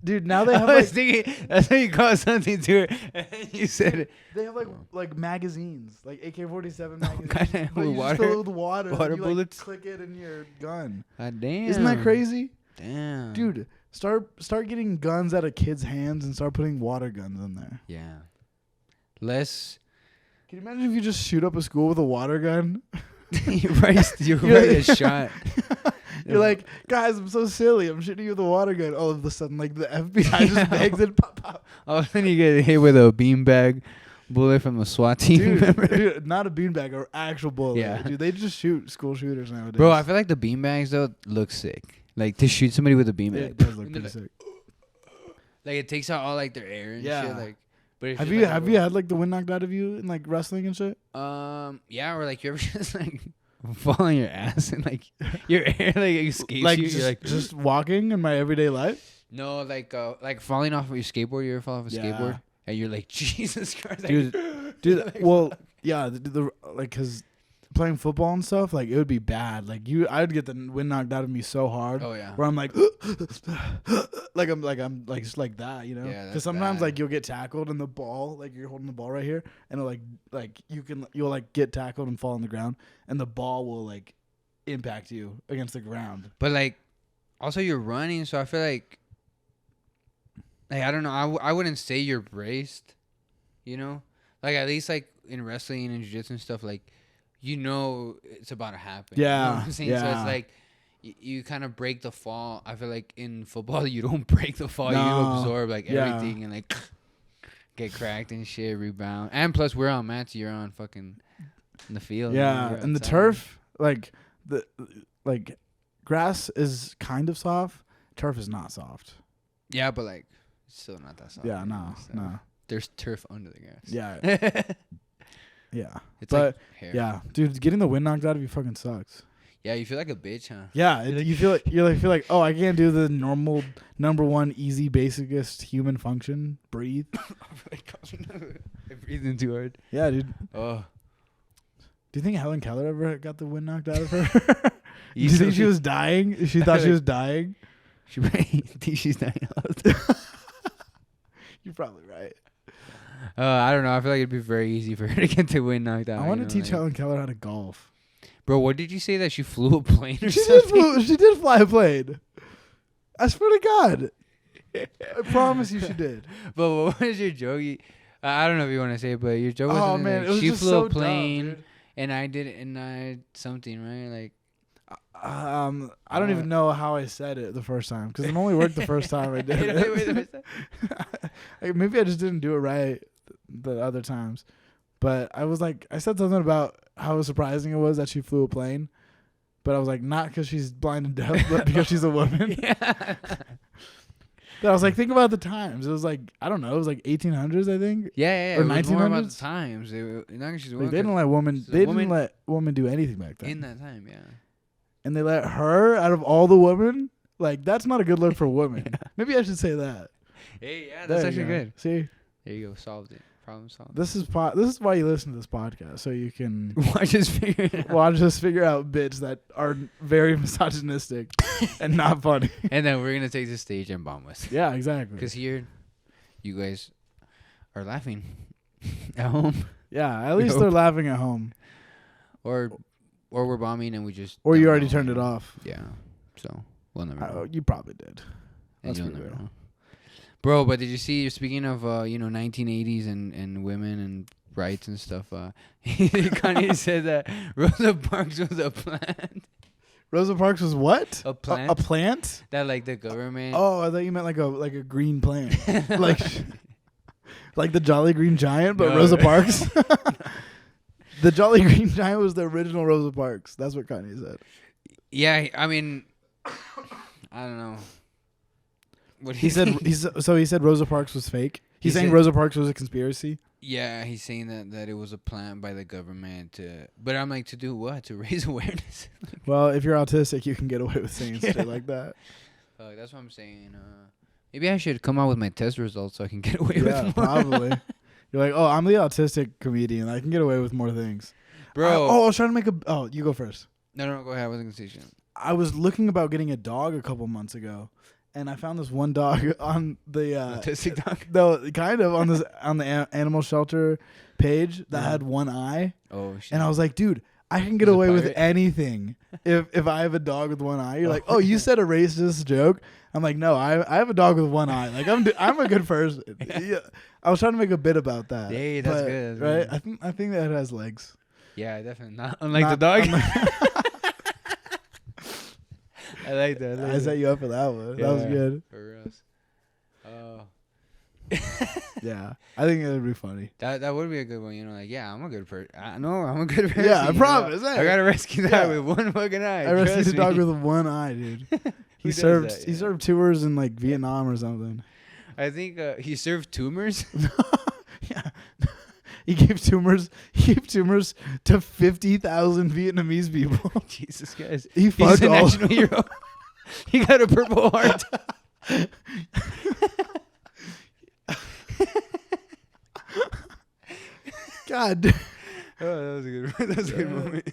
Dude, now they I have, was like, thinking that's how you call something to her, and then you said it. they have, like magazines, like AK-47 magazines. Kinda but with you just water- fill it with water. and water you, bullets? Like, click it in your gun. God damn. Isn't that crazy? Damn. Dude, start getting guns out of kids' hands and start putting water guns in there. Yeah. Less. Can you imagine if you just shoot up a school with a water gun? You're right. You're You're right. A like- shot. You're like, guys, I'm so silly. I'm shooting you with a water gun. All of a sudden, like, the FBI just begs it. Pop, pop. All of a sudden you get hit with a beanbag bullet from a SWAT team. Dude, not a beanbag or actual bullet. Yeah. Dude, they just shoot school shooters nowadays. Bro, I feel like the beanbags though look sick. Like to shoot somebody with a beanbag. it does look And they're pretty like, sick. like it takes out all like their air and Yeah. shit. Like, but it's Have just you had like the wind knocked out of you in like wrestling and shit? Yeah, or like you ever just like fall on your ass and like your air like escapes Like you. just, You're like just walking in my everyday life. no, like falling off of your skateboard. You ever fall off a skateboard and you're like Jesus Christ, Dude. Dude, like, well, yeah, like, cause playing football and stuff, like, it would be bad. Like, I'd get the wind knocked out of me so hard. oh yeah. Where I'm like, I'm just like that, you know? Yeah, Because that's sometimes bad. like you'll get tackled and the ball, like you're holding the ball right here, and it'll like you'll like get tackled and fall on the ground, and the ball will like impact you against the ground. But like, also you're running, so I feel like I don't know. I wouldn't say you're braced, you know. Like at least like in wrestling and jiu-jitsu and stuff, like you know it's about to happen. Yeah, you know what I'm saying? So yeah. it's like you kind of break the fall. I feel like in football you don't break the fall. No. You absorb like Yeah. everything and like get cracked and shit, rebound. And plus we're on mats. You're on fucking in the field. Yeah, You're and the outside. turf, like grass is kind of soft. Turf is not soft. Yeah, but like it's still not that soft. Yeah, you no, know, so no. There's turf under the grass. Yeah, yeah. It's But like hair. yeah, dude, getting the wind knocked out of you fucking sucks. Yeah, you feel like a bitch, huh? Yeah, you feel like oh, I can't do the normal number one easy basicest human function, breathe. I breathed in too hard. Yeah, dude. Oh, Do you think Helen Keller ever got the wind knocked out of her? Do you Easily. think she was dying? She thought she was dying. she think she's dying. You're probably right. I don't know. I feel like it'd be very easy for her to get the wind knocked out. I want to teach like, Helen Keller how to golf. Bro, what did you say that she flew a plane or She something? did. She did fly a plane. I swear to God. I promise you, she did. But what was your joke? I don't know if you want to say it, but your joke was Oh something man, like, it was she just flew so a plane dumb, dude. and I did it and I something right like. I don't even know how I said it the first time because it only worked the first time I did You know what it it. Like, maybe I just didn't do it right the other times. But I was like, I said something about how surprising it was that she flew a plane. But I was like, not because she's blind and deaf, but because she's a woman. Yeah. But I was like, think about the times. It was like, I don't know, it was like 1800s, I think. Yeah. Or It was more about 1900s? the times. Not she's a Like, woman, they didn't 'cause let women. she's a They didn't woman let women do anything back then. in that time. Yeah. And they let her out of all the women. Like, that's not a good look for women. Yeah. Maybe I should say that. Hey, yeah, There that's you actually go. good. See, There you go. Solved it. Problem solved. this is why you listen to this podcast, so you can Watch us figure it out. watch us figure out bits that are very misogynistic and not funny. And then we're gonna take the stage and bomb us. Yeah, exactly. Because here, you guys are laughing at home, Yeah, at least Nope. they're laughing at home, or we're bombing and we just. or you don't already know. turned it off. Yeah. So we'll never know. You probably did. And Let's you'll be never real. know. Bro, but did you see? Speaking of 1980s and women and rights and stuff, Kanye said that Rosa Parks was a plant. Rosa Parks was what? A plant? A plant? That like the government. Oh, I thought you meant like a green plant, like like the Jolly Green Giant, but No. Rosa Parks. The Jolly Green Giant was the original Rosa Parks. That's what Kanye said. Yeah, I mean, I don't know. What He said he said Rosa Parks was fake. He's He saying said- Rosa Parks was a conspiracy. Yeah, he's saying that it was a plan by the government to. But I'm like, to do what? To raise awareness. Well, if you're autistic, you can get away with saying shit like that. That's what I'm saying. Maybe I should come out with my test results so I can get away Yeah, with more. probably. You're like, oh, I'm the autistic comedian. I can get away with more things. Bro. I was trying to make a. Oh, you go first. No, go ahead. I wasn't gonna say shit. I was looking about getting a dog a couple months ago, and I found this one dog on the Autistic dog. no, kind of on this on the animal shelter page that had one eye, Oh shit. and I was like, dude, I can get He's a away with pirate? anything if I have a dog with one eye. You're like, oh, you said a racist joke. I'm like, no, I have a dog with one eye. Like I'm a good person. Yeah. I was trying to make a bit about that. Hey, that's but, good, that's right? good. I think that it has legs. Yeah, definitely not. Unlike the Not- dog. unlike- I like that. I set you up for that one. That was Yeah. good. For reals. Oh. Yeah, I think it would be funny. That would be a good one, you know. Like, yeah, I'm a good person. No, I'm a good person. Yeah, I you know? promise. I Hey. gotta rescue that Yeah. with one fucking eye. I rescued trust a dog me. with one eye, dude. Who He does served that? he Yeah. served tours in like Vietnam or something. I think he served tumors. Yeah. He gave tumors. He gave tumors to 50,000 Vietnamese people. Jesus, guys. He He's fucked a all. national hero. He got a Purple Heart. God. Oh, that was a good. That was a good moment.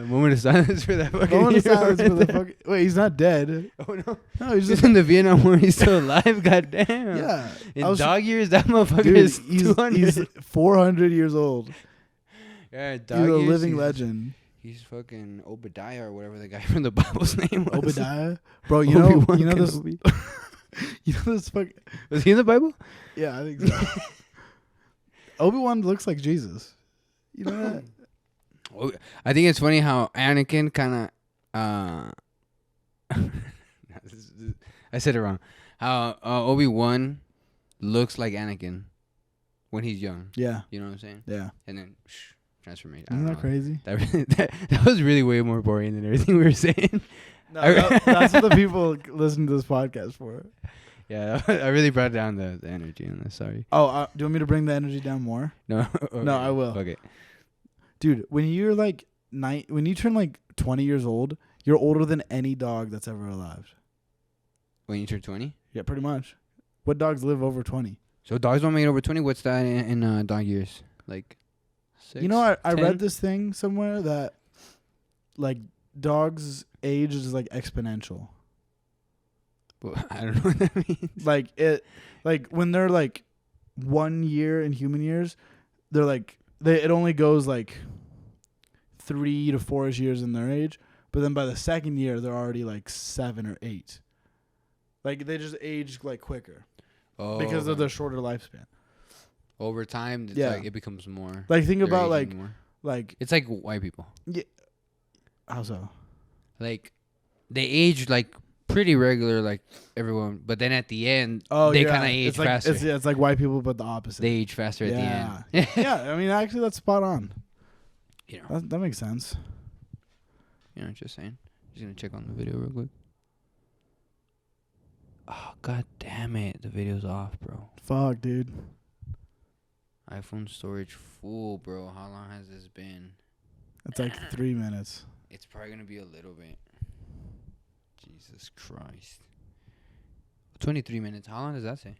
Moment of silence for that fucking. Moment of hero silence right for the there. fucking. Wait, he's not dead. Oh no! No, he's He's just. in the Vietnam War. He's still alive. God damn. Yeah. In I was- dog years, that motherfucker Dude, is 200. he's 400 years old. Yeah, dog He's a years, living legend. He's fucking Obadiah or whatever the guy from the Bible's name was. Obadiah, bro. You know this. Kenobi. You know this fuck. Was he in the Bible? Yeah, I think so. Obi-Wan looks like Jesus. You know that? Oh, I think it's funny how Anakin kind of. I said it wrong. How Obi-Wan looks like Anakin when he's young. Yeah. You know what I'm saying? Yeah. And then transformation. I Isn't don't that know. crazy? That was really way more boring than everything we were saying. No, that's what the people listen to this podcast for. Yeah, I really brought down the energy on this. Sorry. Oh, do you want me to bring the energy down more? No. Okay. No, I will. Okay. Dude, when you're like when you turn like 20 years old, you're older than any dog that's ever alive. When you turn 20? Yeah, pretty much. What dogs live over 20? So dogs don't make it over 20. What's that in dog years? Like 6? You know, I 10? read this thing somewhere that like dogs' age is like exponential. Well, I don't know what that means. Like when they're like 1 year in human years, they're like it only goes like 3 to 4 years in their age, but then by the second year they're already like 7 or 8. Like they just age like quicker because of their shorter lifespan. Over time, it's Yeah. like it becomes more. Like think they're about aging more. like It's like white people. how so? Like they age like pretty regular, like everyone, but then at the end, Oh, they yeah. kind of age It's like, faster. It's like white people, but the opposite. They age faster at the end. Yeah, I mean actually that's spot on. You know, That makes sense. just saying. Just gonna check on the video real quick. Oh, god damn it. The video's off, bro. Fuck, dude. iPhone storage full, bro. How long has this been? It's like 3 minutes. It's probably gonna be a little bit. Jesus Christ. 23 minutes. How long does that say?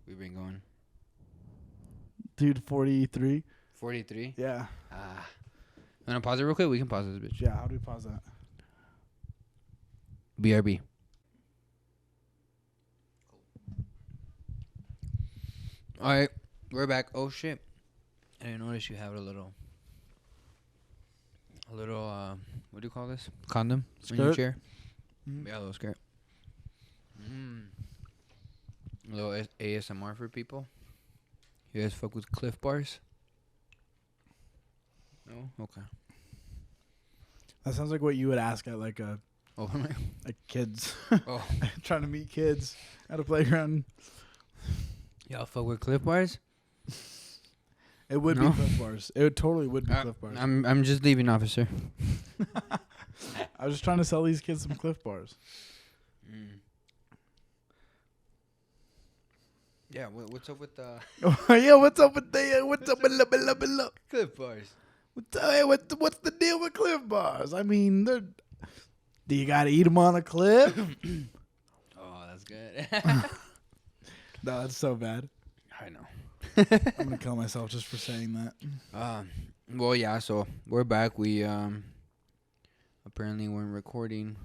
We've been going. Dude, 43. 43? Yeah. Wanna pause it real quick? We can pause this bitch. Yeah, how do we pause that? BRB. Alright, we're back. Oh shit. I didn't notice you have a little what do you call this? Condom in your Skirt? chair? Mhm. Yeah, a little skirt. A little ASMR for people. You guys fuck with Cliff Bars? No? Okay. That sounds like what you would ask at like a Oh, like kids oh. trying to meet kids at a playground. Y'all fuck with Cliff Bars? It would No? be Cliff Bars. It totally would be Cliff Bars. I'm just leaving, officer. I was just trying to sell these kids some Cliff Bars. Yeah, what's up with the Yeah, what's up with the what's up with the Cliff Bars? what's the deal with Cliff Bars? I mean, do you gotta eat them on a cliff? Oh, that's good. No, that's so bad. I know. I'm gonna kill myself just for saying that. Well, yeah. So we're back. We apparently weren't recording.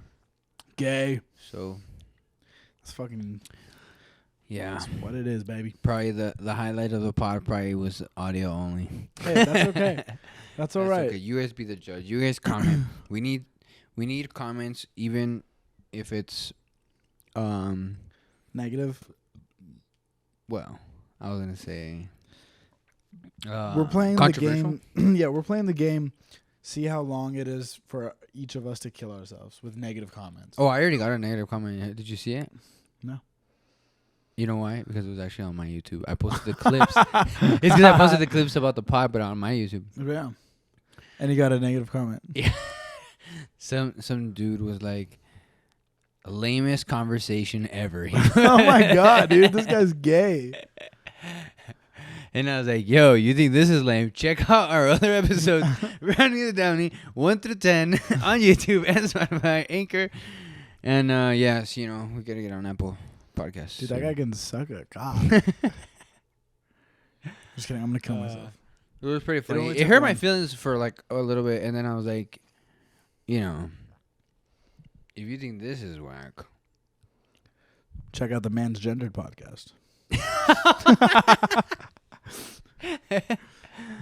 Gay. So It's fucking yeah, that's what it is, baby. probably the highlight of the pod probably was audio only. Hey, that's okay. That's all right. Okay. You guys be the judge. You guys comment. we need comments, even if it's Negative. Well, I was gonna say We're playing the controversial. game. Yeah, we're playing the game. See how long it is for each of us to kill ourselves with negative comments. Oh, I already got a negative comment. Did you see it? No. You know why? Because it was actually on my YouTube. I posted the clips. It's because I posted the clips about the pod, but on my YouTube. Yeah. And he got a negative comment. Yeah. Some dude was like, lamest conversation ever. Oh my god, dude, this guy's gay. And I was like, yo, you think this is lame? Check out our other episodes, Brownie the Downie, 1 through 10, on YouTube and Spotify, Anchor. And yes, we gotta get on Apple Podcasts. Dude, that guy can suck a cock. Just kidding, I'm gonna kill myself. It was pretty funny. only It took hurt my one. feelings for like a little bit, and then I was like, if you think this is whack, Check out the Man's Gendered podcast.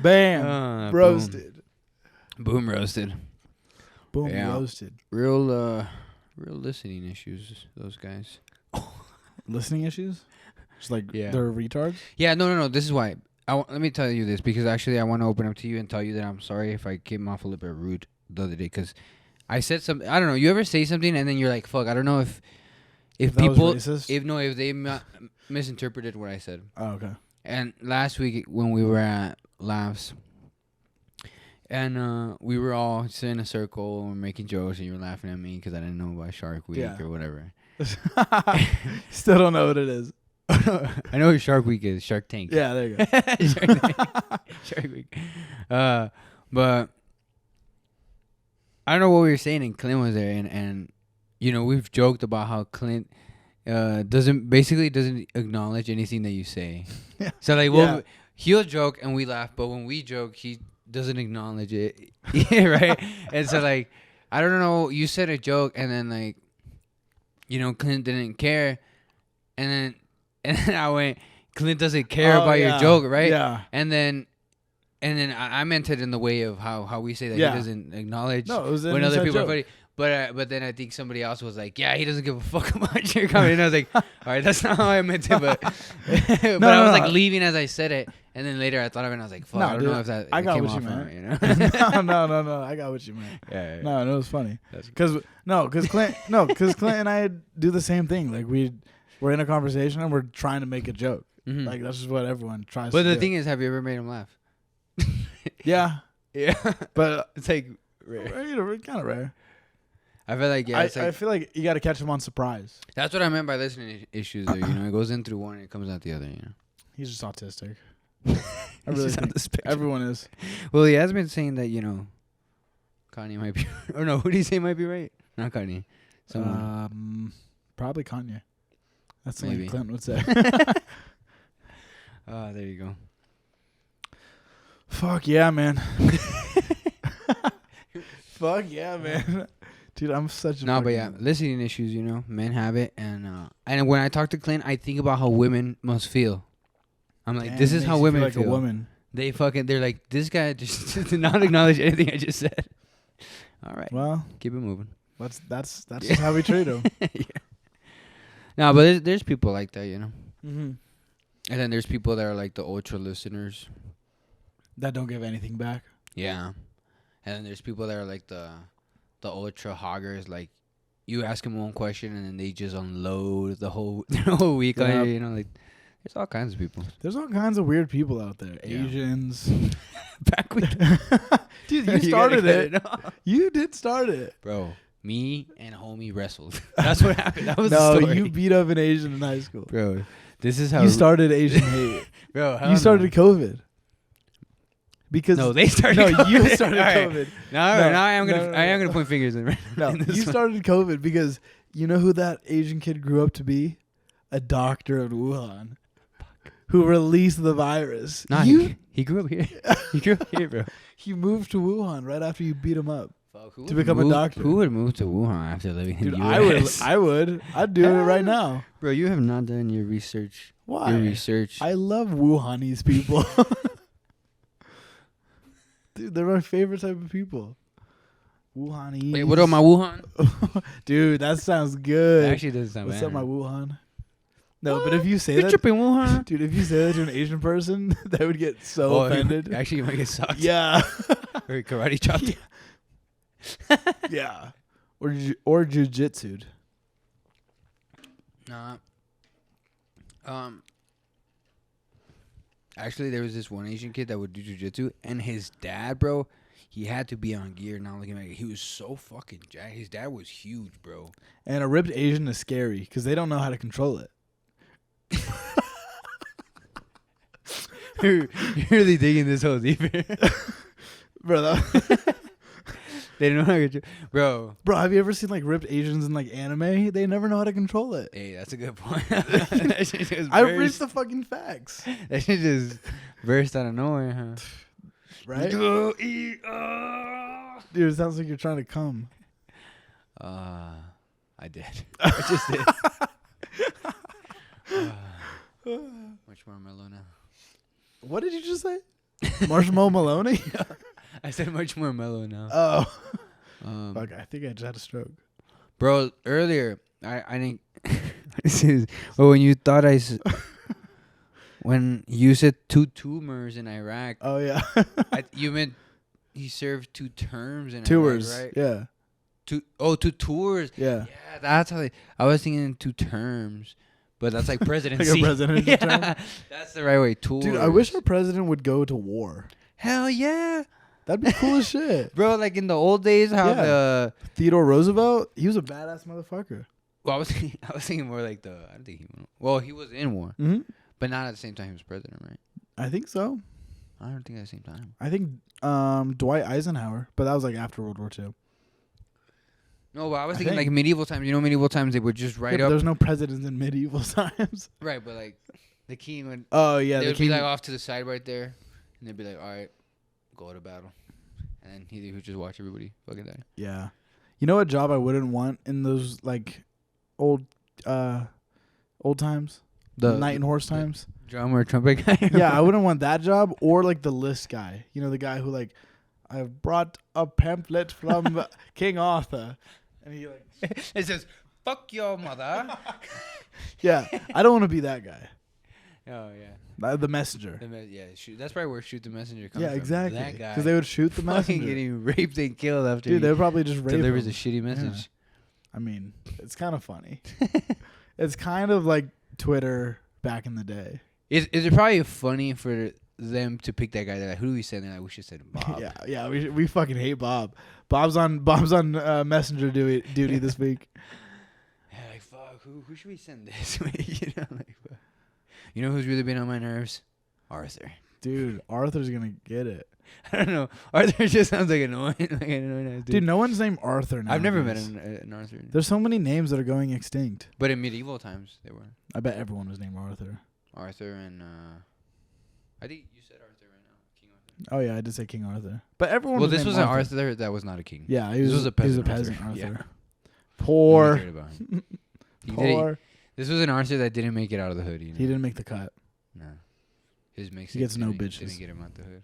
Bam. Roasted. Boom roasted. Boom Yeah. roasted. Real listening issues, those guys. Listening issues? Just like Yeah. they're retards? Yeah, no. This is why. Let me tell you this, because actually I want to open up to you and tell you that I'm sorry if I came off a little bit rude the other day, because I said something. I don't know. You ever say something and then you're like, "Fuck, I don't know if That people was racist? if they misinterpreted what I said." Oh, okay. And last week when we were at Laughs, and we were all sitting in a circle and we're making jokes, and you were laughing at me because I didn't know about Shark Week or whatever. Still don't know what it is. I know what Shark Week is. Shark Tank. Yeah, there you go. Shark Week. But I don't know what we were saying, and Clint was there, and we've joked about how Clint doesn't acknowledge anything that you say. Yeah. So like, he'll joke and we laugh, but when we joke, he doesn't acknowledge it. Yeah, right. And so like, I don't know. You said a joke, and then like, Clint didn't care, and then I went, Clint doesn't care about your joke, right? Yeah. And then I meant it in the way of how we say that he doesn't acknowledge No, it was when other people joke. are funny. But then I think somebody else was like, yeah, he doesn't give a fuck about your comment. And I was like, all right, that's not how I meant it. But I was like leaving as I said it. And then later I thought of it and I was like, fuck, I don't know if that I got came what you off meant. right, No. I got what you meant. Yeah. No, it was funny. That's Because Clint and I do the same thing. Like we're in a conversation and we're trying to make a joke. Mhm. Like that's just what everyone tries But to do. the thing is, have you ever made him laugh? Yeah. Yeah. But It's like rare. it's kind of rare. I feel like, I feel like you got to catch him on surprise. that's what I meant by listening issues, though. It goes in through one and it comes out the other, He's just autistic. He's I really just on think the spectrum. everyone is. Well, he has been saying that, Kanye might be, or no, who do you say might be right? Not Kanye. Someone. Probably Kanye. That's Maybe. what Clinton would say. Oh, there you go. Fuck yeah, man. Fuck yeah, man. Dude, I'm such a No, but yeah, listening issues, men have it. And when I talk to Clint, I think about how women must feel. I'm like, this is how women like feel. a woman. They're like, this guy just did not acknowledge anything I just said. All right. Well, Keep it moving. that's just how we treat him. Yeah. No, but there's people like that, Mm-hmm. And then there's people that are like the ultra listeners. That don't give anything back. Yeah. And then there's people that are like the ultra hoggers. Like, you ask them one question and then they just unload the whole week on you. Like, there's all kinds of people. There's all kinds of weird people out there. Yeah. Asians. Dude, you started it. You did start it. Bro, me and homie wrestled. That's what happened. That was the No, story. you beat up an Asian in high school. Bro, this is how You started Asian hate. Bro, You started COVID. Because No, they started No, COVID. you started All right. COVID. Now I am gonna point fingers in. No, in this you one. started COVID because you know who that Asian kid grew up to be? A doctor in Wuhan who released the virus. Nah, he grew up here. He grew up here, bro. He moved to Wuhan right after you beat him up. Fuck, who To would become a move- doctor. Who would move to Wuhan after living in Dude, the I US? would. I'd do it right now. Bro, you have not done your research. Why? Your research. I love Wuhanese people. Dude, they're my favorite type of people. Wuhanese. Wait, what up, my Wuhan? Dude, that sounds good. That actually doesn't sound What's bad. up, my Wuhan? No, but if you say You that, tripping Wuhan? dude, if you say that to an Asian person, they would get so offended. Actually, you might get sucked. Yeah. Or karate chopped. Yeah. Or jujitsu'd. Nah. Actually, there was this one Asian kid that would do jujitsu, and his dad, bro, he had to be on gear. Now looking back, he was so fucking jacked. His dad was huge, bro. And a ripped Asian is scary because they don't know how to control it. You're really digging this hole deeper. Bro, They don't know how to control. Bro, have you ever seen like ripped Asians in like anime? They never know how to control it. hey, that's a good point. That shit just I read burst. the fucking facts. That shit just burst out of nowhere, huh? Right? Go Dude, it sounds like you're trying to come. I did. I just did. Much more mellow now. What did you just say? Marshmallow Maloney? I said much more mellow now. Oh. Um, I think I just had a stroke. Bro, earlier, I think... this is... Well, when you thought when you said 2 tumors in Iraq, Oh, yeah. you meant he served 2 terms in Tours. Iraq, right? Yeah. 2 tours. Yeah. Yeah, that's how I was thinking 2 terms, but that's like presidency. Like a presidential Yeah, term? that's the right way. Tours. Dude, I wish our president would go to war. Hell yeah, That'd be cool as shit. bro. Like in the old days, how Yeah. Theodore Roosevelt, he was a badass motherfucker. Well, I was thinking more like I don't think he went. Well, he was in war, Mm-hmm. but not at the same time he was president, right? I think so. I don't think at the same time. I think Dwight Eisenhower, but that was like after World War II. No, but I was I thinking think. like medieval times. You know, medieval times they would just write Yeah, but up. there's no presidents in medieval times. Right, but like the king would. Oh, yeah. They The would be king, like off to the side right there, and they'd be like, "All right, go to battle," and then he would just watch everybody fucking die. yeah. You know what job I wouldn't want in those like old times? The knight and horse times? Drummer, trumpet guy. Yeah, I wouldn't want that job or like the list guy. You know, the guy who like, I've brought a pamphlet from King Arthur. And he like, It says, "Fuck your mother." yeah, I don't want to be that guy. Oh yeah. The messenger. Shoot. That's probably where shoot the messenger comes Yeah, from. exactly. That guy. Because they would shoot the fucking messenger. getting raped and killed after Dude, he they would probably just rape delivers him. a shitty message. I mean, it's kind of funny. It's kind of like Twitter back in the day. Is it probably funny for them to pick that guy? They're like, who do we send? They're like, we should send Bob. Yeah. We fucking hate Bob. Bob's on messenger duty this week. Yeah, like fuck. Who should we send this week? You know, like fuck. You know who's really been on my nerves? Arthur. Dude, Arthur's gonna get it. I don't know. Arthur just sounds like annoying. Like an annoying ass Dude, no one's named Arthur now. I've never met an Arthur. There's so many names that are going extinct. But in medieval times, they were. I bet everyone was named Arthur. Arthur and I think you said Arthur right now. King Arthur. Oh yeah, I did say King Arthur. But everyone. Well, was this named was an Arthur that was not a king. Yeah, This was a peasant peasant Arthur. Arthur. Yeah. Poor. Nobody cared about him. Poor. This was an Arthur that didn't make it out of the hood. You know? He didn't make the cut. No. His mix. He gets no bitches. Didn't get him out the hood.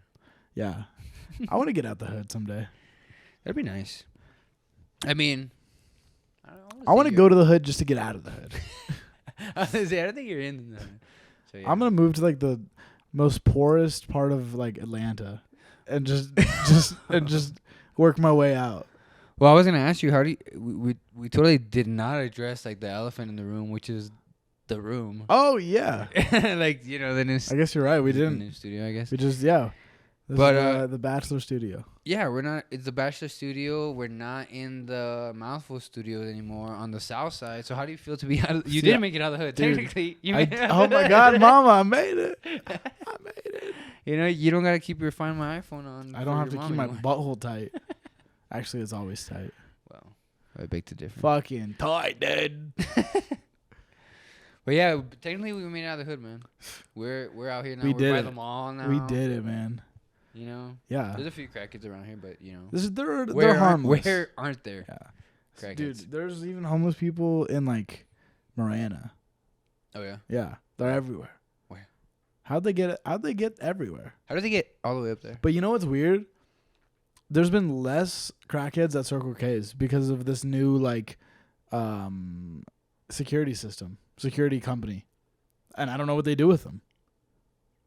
Yeah. I want to get out the hood someday. That'd be nice. I mean, I want to go to the hood just to get out of the hood. I was gonna say, I don't think you're in the hood. So, yeah. I'm gonna move to like the most poorest part of like Atlanta, and just work my way out. Well, I was gonna ask you, how do you, we totally did not address like the elephant in the room, which is the room. Oh yeah, like the new. I guess you're right. We the didn't. new studio, I guess. We just This But, is the Bachelor Studio. Yeah, we're not. It's the Bachelor Studio. We're not in the Mouthful Studios anymore on the south side. So how do you feel to be out? You didn't make it out of the hood. Dude, Technically, oh my God, Mama, I made it. I made it. You know, you don't gotta keep your Find My iPhone on. I don't have to keep my anymore. butthole tight. Actually, it's always tight. Well, I beg to differ. Fucking tight, dude. But yeah, technically we made it out of the hood, man. We're out here now. We We're did by it. the mall now. We did it, man. You know, Yeah. there's a few crackheads around here, but you know, They're harmless. Where aren't there? Yeah. Crackheads. Dude, there's even homeless people in like Marana. Oh yeah. Yeah, they're everywhere. Where? How'd they get everywhere? How did they get all the way up there? But you know what's weird? There's been less crackheads at Circle K's because of this new like security company. And I don't know what they do with them.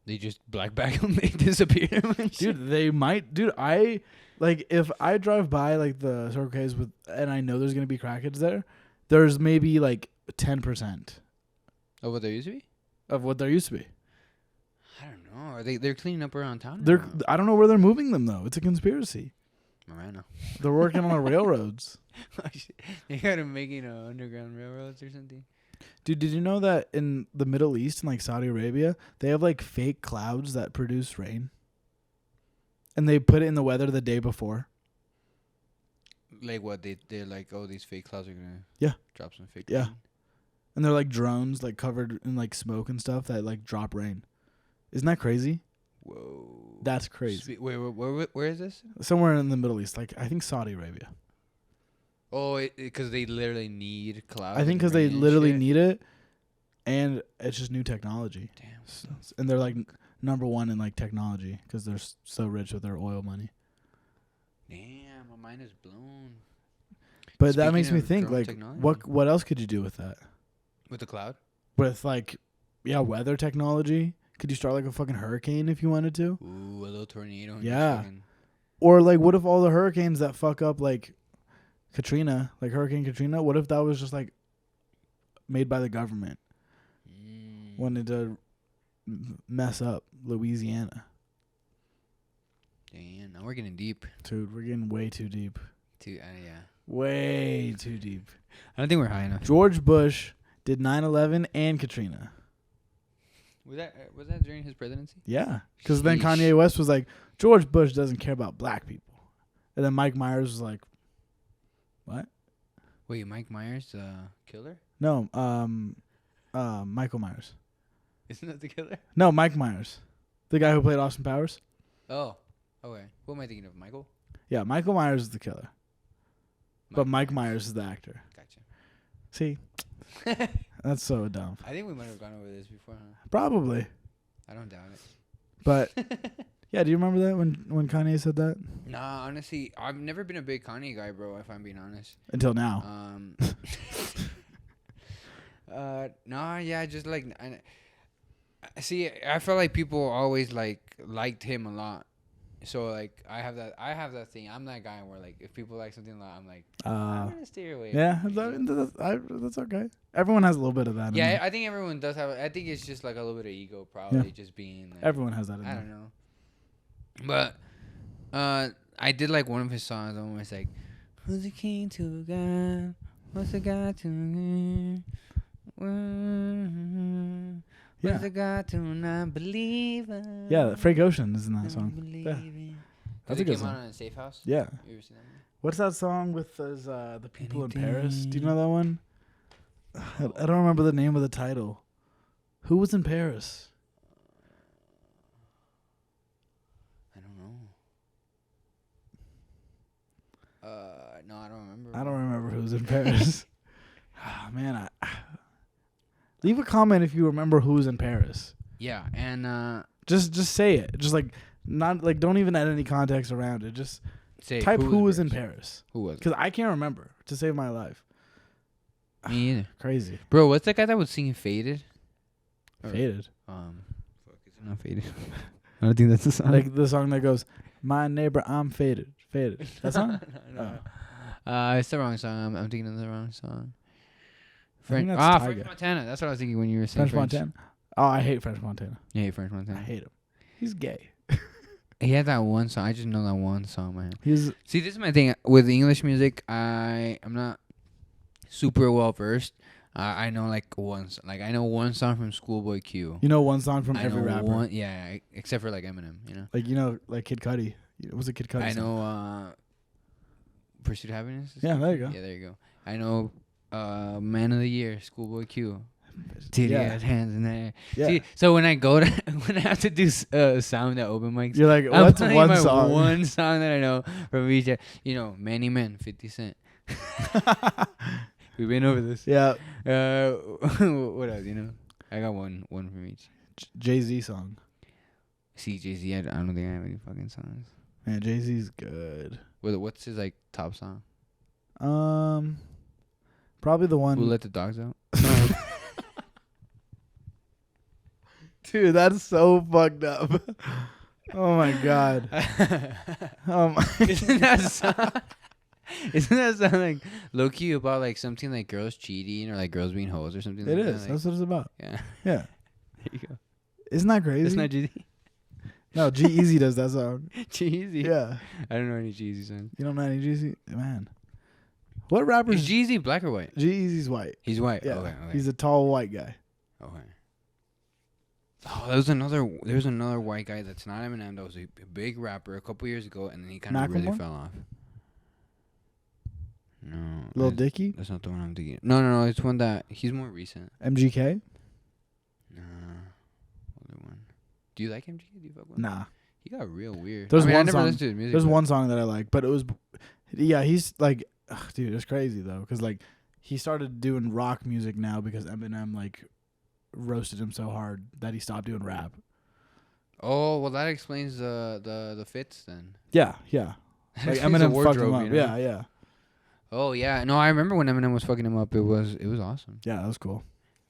They just black bag them. They disappear. Dude, they might. Dude, if I drive by like the Circle K's and I know there's gonna be crackheads there, there's maybe like 10% Oh, what there used to be? of what there used to be. I don't know. Are they're cleaning up around town? I don't know where they're moving them though. It's a conspiracy. Miranda. They're working on the railroads. They got them making underground railroads or something. Dude, did you know that in the Middle East, in like Saudi Arabia, they have like fake clouds that produce rain? And they put it in the weather the day before. Like what? They're like, oh, these fake clouds are gonna drop some fake rain. And they're like drones like covered in like smoke and stuff that like drop rain. Isn't that crazy? Whoa. That's crazy. Where is this? Somewhere in the Middle East, like I think Saudi Arabia. Oh, because they literally need clouds. I think because they literally need it, and it's just new technology. Damn. And they're like number one in like technology because they're so rich with their oil money. Damn, my mind is blown. But speaking that makes me think, like, what else could you do with that? With the cloud? With like, weather technology. Could you start like a fucking hurricane if you wanted to? Ooh, a little tornado. Yeah. Or like, what if all the hurricanes that fuck up like Katrina, like Hurricane Katrina, what if that was just like made by the government? Wanted to mess up Louisiana. Damn, now we're getting deep. Dude, we're getting way too deep. Yeah. Way too deep. I don't think we're high enough. George Bush did 9/11 and Katrina. Was that during his presidency? Yeah, because then Kanye West was like, George Bush doesn't care about black people, and then Mike Myers was like, what? Wait, Mike Myers, killer? No, Michael Myers. Isn't that the killer? No, Mike Myers, the guy who played Austin Powers. Oh, okay. Who am I thinking of? Michael? Yeah, Michael Myers is the killer, but Mike Myers is the actor. Gotcha. See. That's so dumb. I think we might have gone over this before, huh? Probably. I don't doubt it. But yeah, do you remember that when Kanye said that? Nah, honestly, I've never been a big Kanye guy, bro, if I'm being honest. Until now. Just like I felt like people always liked him a lot. So like I have that thing. I'm that guy where like if people like something a lot, I'm like I'm gonna steer away. Yeah, that's okay. Everyone has a little bit of that. Yeah, I think everyone does have. I think it's just like a little bit of ego, probably just being. Like, everyone has that. I don't know. But I did like one of his songs. Where it's like, "Who's the king to God? What's the God to me? What's the God to not believe?" Yeah, Frank Ocean is in that song. Yeah. That's a good song. Came out on Safe House. Yeah. You ever seen that one? What's that song with those the people in Paris? Do you know that one? I don't remember the name of the title. Who was in Paris? I don't know. No, I don't remember. I don't remember who was in Paris. Man, leave a comment if you remember who was in Paris. Yeah, and just say it. Just like not like don't even add any context around it. Just say type who was in Paris. Who was? Because I can't remember to save my life. Me either. Crazy. Bro, what's that guy that was singing Faded? Faded. Fuck, is it not Faded? I don't think that's the song. Like the song that goes, "My neighbor, I'm faded." Faded. That song? No. It's the wrong song. I'm thinking of the wrong song. French Montana. That's what I was thinking when you were saying French Montana. Oh, I hate French Montana. You hate French Montana? I hate him. He's gay. He had that one song. I just know that one song, man. See, this is my thing with English music. I'm not super well versed. I know I know one song from Schoolboy Q. You know one song from every rapper. Except for like Eminem. You know. Like Kid Cudi. Was it Kid Cudi? I know. Pursuit of Happiness. Yeah, there you go. Yeah, there you go. I know. Man of the Year, Schoolboy Q. Titty ass hands in there. Yeah. See, so when I have to do sound at open mics, you're like, what's one song? One song that I know from each. Many Men, 50 Cent. We've been over this. Yeah. What else? I got one from each. Jay-Z song. See, Jay-Z, I don't think I have any fucking songs. Man, Jay-Z's good. What's his top song? Probably the one. Who Let the Dogs Out? Dude, that's so fucked up. Oh my god. Isn't that song like low key about like something like girls cheating or like girls being hoes or something? It is. That's what it's about. Yeah. Yeah. There you go. Isn't that crazy? It's not Jay-Z. No, G-Eazy does that song. G-Eazy. Yeah. I don't know any G-Eazy songs. You don't know any G-Eazy? Man. What rappers? Is G-Eazy black or white? G-Eazy's white. He's white. Yeah. Okay. He's a tall white guy. Okay. Oh, there's another white guy that's not Eminem that was a big rapper a couple years ago, and then he kind of really fell off. No. Lil Dicky? That's not the one I'm thinking. No. It's one that he's more recent. MGK? Nah. Other one. Do you like MGK? Do you fuck with? Nah. He got real weird. There's I one never song. listened to his music. There's one song that I like, but it was, yeah. He's like, dude, it's crazy though, because like he started doing rock music now because Eminem like roasted him so hard that he stopped doing rap. Oh well, that explains the fits then. Yeah. Like Eminem fucked him up. You know? Yeah. Oh yeah, no, I remember when Eminem was fucking him up. It was awesome. Yeah, that was cool.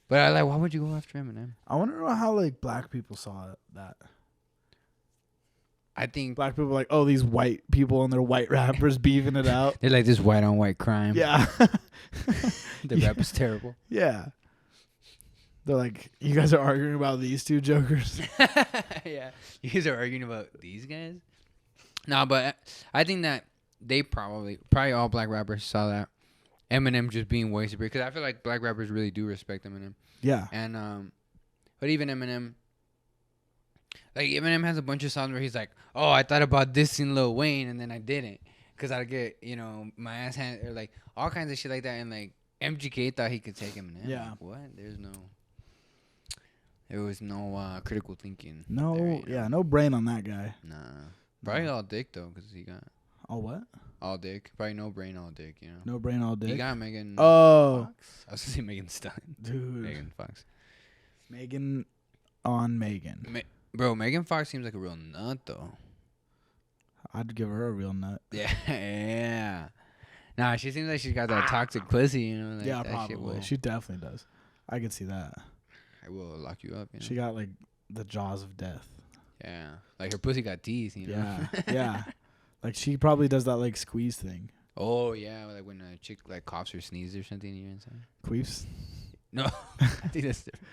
But I like, why would you go after Eminem? I want to know how like black people saw that. I think Black people are like, oh, these white people and their white rappers beefing it out. they're like this white on white crime. Yeah. The rap is terrible. Yeah. They're like, you guys are arguing about these two jokers. Yeah, you guys are arguing about these guys. No, but I think that they probably all black rappers saw that Eminem just being way superior, because I feel like black rappers really do respect Eminem. Yeah. And but even Eminem, like Eminem has a bunch of songs where he's like, oh, I thought about this in Lil Wayne and then I didn't, because I'd get, my ass hand, or like all kinds of shit like that. And like MGK thought he could take Eminem. Yeah. Like, what? There was no critical thinking. No, there, yeah, no brain on that guy. Nah. Probably all dick though, because he got All what? all dick. Probably no brain, all dick, No brain, all dick. He got Megan Oh. Fox. I was going to say Megan Stallion. Dude. Megan Fox. Megan on Megan. Bro, Megan Fox seems like a real nut though. I'd give her a real nut. Yeah. Nah, she seems like she's got that toxic pussy, Like yeah, that probably. She definitely does. I could see that. I will lock you up, She got like the jaws of death. Yeah. Like her pussy got teeth, Yeah. Yeah. Like she probably does that like squeeze thing. Oh, yeah. Like when a chick like coughs or sneezes or something and you're inside. Queefs? No. I think that's different.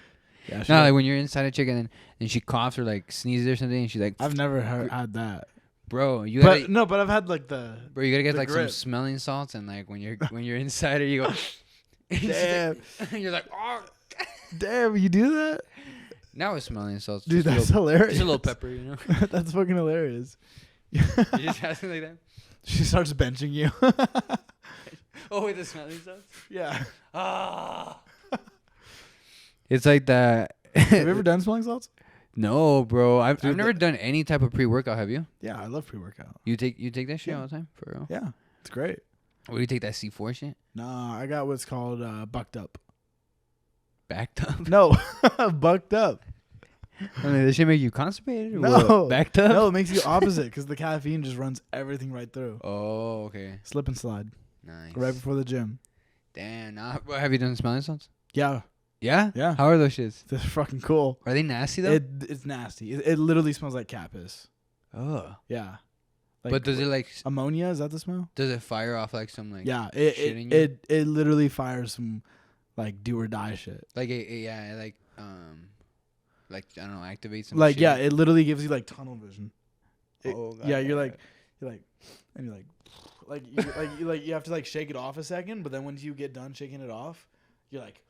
Yeah. No, like when you're inside a chick and then she coughs or like sneezes or something and she's like, I've never had that. Bro, you But gotta, no, but I've had like the. Bro, you gotta get like grip. some smelling salts, and like when you're inside her, you go. Damn. You're like, oh. Damn, you do that? Now it's smelling salts. Dude, just that's a little, hilarious. Just a little pepper, That's fucking hilarious. You just have something like that. She starts benching you. Oh, with the smelling salts. Yeah. Ah. It's like that. Have you ever done smelling salts? No, bro. I've Dude, never done any type of pre-workout. Have you? Yeah, I love pre-workout. You take that shit Yeah. all the time, for real? Yeah, it's great. Or you take that C4 shit? Nah, I got what's called bucked up. Backed up. No, bucked up. I mean, this shit make you constipated? Or No. what? Backed up? No, it makes you opposite because the caffeine just runs everything right through. Oh, okay. Slip and slide Nice. right before the gym. Damn. Well, have you done smelling salts? Yeah, Yeah? Yeah. How are those shits? they're fucking cool. Are they nasty, though? It's nasty. It literally smells like cat piss. Oh. Yeah. But does it, like, ammonia? Is that the smell? does it fire off, like, some, like... Yeah. shit in you? It literally fires some like do or die shit. Like, like, I don't know, activate some Like shit? yeah, it literally gives you like tunnel vision. Oh, God. Yeah, you're like, and you're like, you have to like shake it off a second, but then once you get done shaking it off, you're like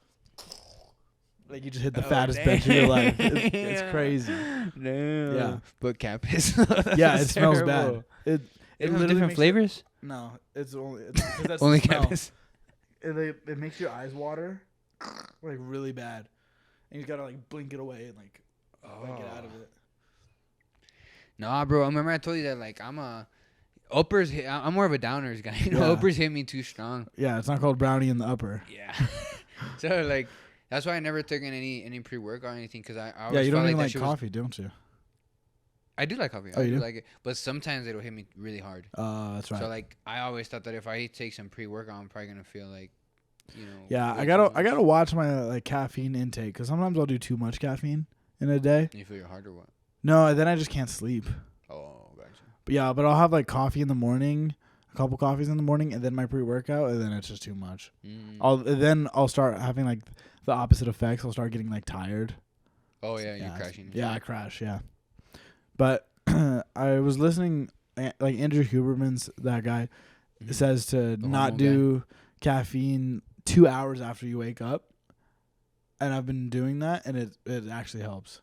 you just hit the fattest bench of your life. It's crazy. No. Yeah. But cat piss. Yeah, it smells bad. It Have literally different makes flavors? No, it's only 'cause that's Only the smell. cat piss. It makes your eyes water, like really bad, and you gotta like blink it away and like get out of it. Nah, bro. I remember I told you that, like, I'm more of a downers guy. Yeah. Uppers hit me too strong. Yeah, it's not called brownie in the upper. Yeah. So, like, that's why I never took in any pre-workout or anything, because I always Yeah, you felt don't even that like shit coffee, don't you? I do like coffee. Oh, I you do do? like it. But sometimes it'll hit me really hard. That's right. So, like, I always thought that if I take some pre-workout, I'm probably going to feel like, Yeah, way I too gotta much. watch my like caffeine intake because sometimes I'll do too much caffeine in a day. You feel your heart or what? No, then I just can't sleep. Oh, gotcha. But yeah, but I'll have like coffee in the morning, a couple coffees in the morning, and then my pre-workout, and then it's just too much. I'll start having like the opposite effects. I'll start getting like tired. Oh, yeah, you're crashing. Yeah, I crash. Yeah, but I was listening, like Andrew Huberman's that guy says to not do caffeine 2 hours after you wake up, and I've been doing that, and it actually helps.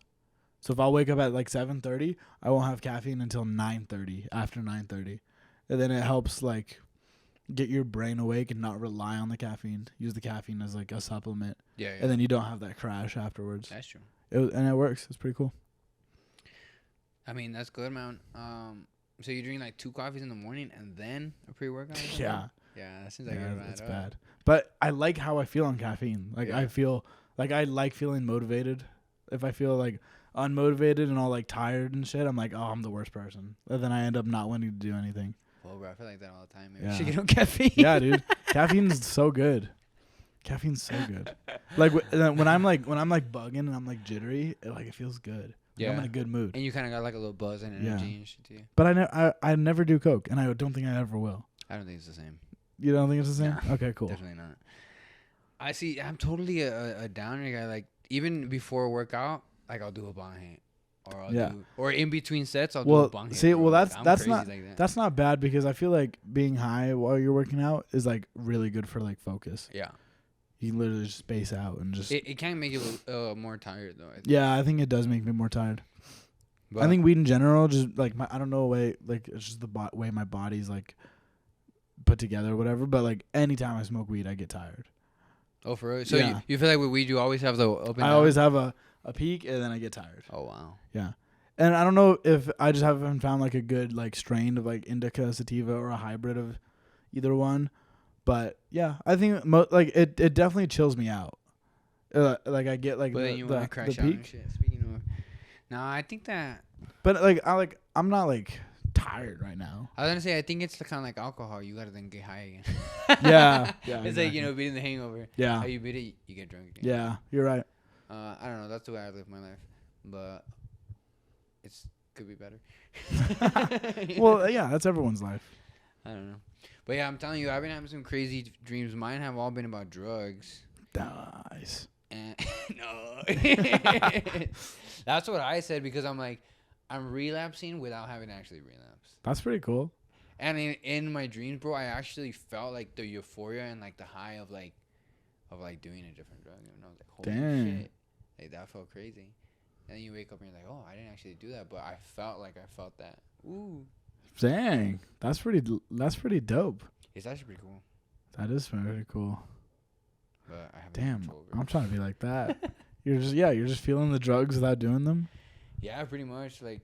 So if I wake up at like 7:30, I won't have caffeine until 9:30. After 9:30, and then it helps like get your brain awake and not rely on the caffeine. Use the caffeine as like a supplement. Yeah. And then you don't have that crash afterwards. That's true. And it works. It's pretty cool. I mean, that's good, man. So you drink like 2 coffees in the morning and then a pre-workout? Yeah. Yeah, that seems like you're it's bad. But I like how I feel on caffeine. Like I feel like I like feeling motivated. If I feel like unmotivated and all like tired and shit, I'm like, oh, I'm the worst person. And then I end up not wanting to do anything. Well, bro, I feel like that all the time. Maybe I should get on caffeine. Yeah, dude. Caffeine's so good. Caffeine's so good. Like when I'm bugging and I'm like jittery, it feels good. Like I'm in a good mood. And you kind of got like a little buzz and energy and shit too. But I never do coke, and I don't think I ever will. I don't think it's the same. You don't think it's the same? Nah, okay, cool. Definitely not. I see. I'm totally a downer guy. Like even before a workout, like I'll do a bong hit, or I'll do, or in between sets, I'll do a bong hit. See, bro. well, that's not like that. That's not bad because I feel like being high while you're working out is like really good for like focus. Yeah. You can literally just space out and just. It can make you more tired though. I think. Yeah, I think it does make me more tired. But I think weed in general, just like I don't know, like it's just the way my body's like put together or whatever. But like anytime I smoke weed, I get tired. Oh, for real? So you feel like with weed, you always have the open. I always have a peak and then I get tired. Oh wow. Yeah, and I don't know if I just haven't found like a good like strain of like indica, sativa, or a hybrid of either one. But yeah, I think like it definitely chills me out. Like I get like the crash peak. out and shit. Speaking of, no, I think that. But I'm not like tired right now. I was gonna say I think it's the kind of like alcohol. You gotta then get high again. Yeah. It's like beating the hangover. Yeah. How you beat it, you get drunk again. Yeah, you're right. I don't know. That's the way I live my life, but could be better. Well, yeah, that's everyone's life. I don't know, but yeah, I'm telling you, I've been having some crazy dreams. Mine have all been about drugs. Nice. And no, that's what I said because I'm like, I'm relapsing without having to actually relapse. That's pretty cool. And in my dreams, bro, I actually felt like the euphoria and like the high of doing a different drug, and I was like, holy shit, like that felt crazy. And then you wake up and you're like, oh, I didn't actually do that, but I felt that. Ooh. Dang, that's pretty dope. It's actually pretty cool. That is pretty cool. But I haven't. Damn, I'm trying to be like that. You're just feeling the drugs without doing them. Yeah, pretty much. Like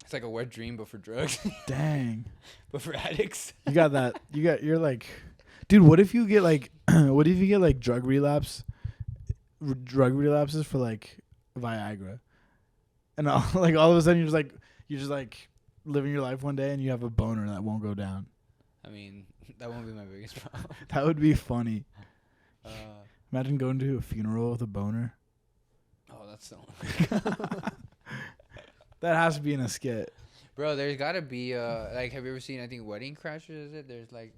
it's like a wet dream, but for drugs. Dang. But for addicts. You got that. You're like, dude. What if you get like, drug relapses for like Viagra, and all of a sudden you're just like living your life one day and you have a boner that won't go down. I mean, that won't be my biggest problem. That would be funny. Imagine going to a funeral with a boner. Oh, that's so. That has to be in a skit. Bro, there's gotta be like, have you ever seen? I think Wedding Crashers. Is it? There's like,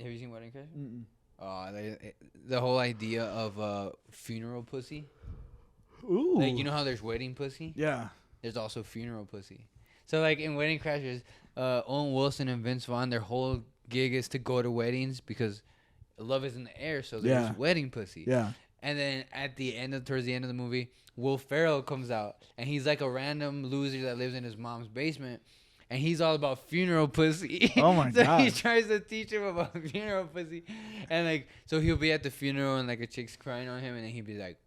have you seen Wedding Crashers? Mm-mm. The whole idea of funeral pussy. Ooh. Like, you know how there's wedding pussy? Yeah. There's also funeral pussy. So like in Wedding Crashers, Owen Wilson and Vince Vaughn, their whole gig is to go to weddings because love is in the air. So there's wedding pussy. Yeah. And then towards the end of the movie, Will Ferrell comes out, and he's like a random loser that lives in his mom's basement, and he's all about funeral pussy. Oh my God! So God. he tries to teach him about funeral pussy, and like, so he'll be at the funeral, and like a chick's crying on him, and then he'd be like,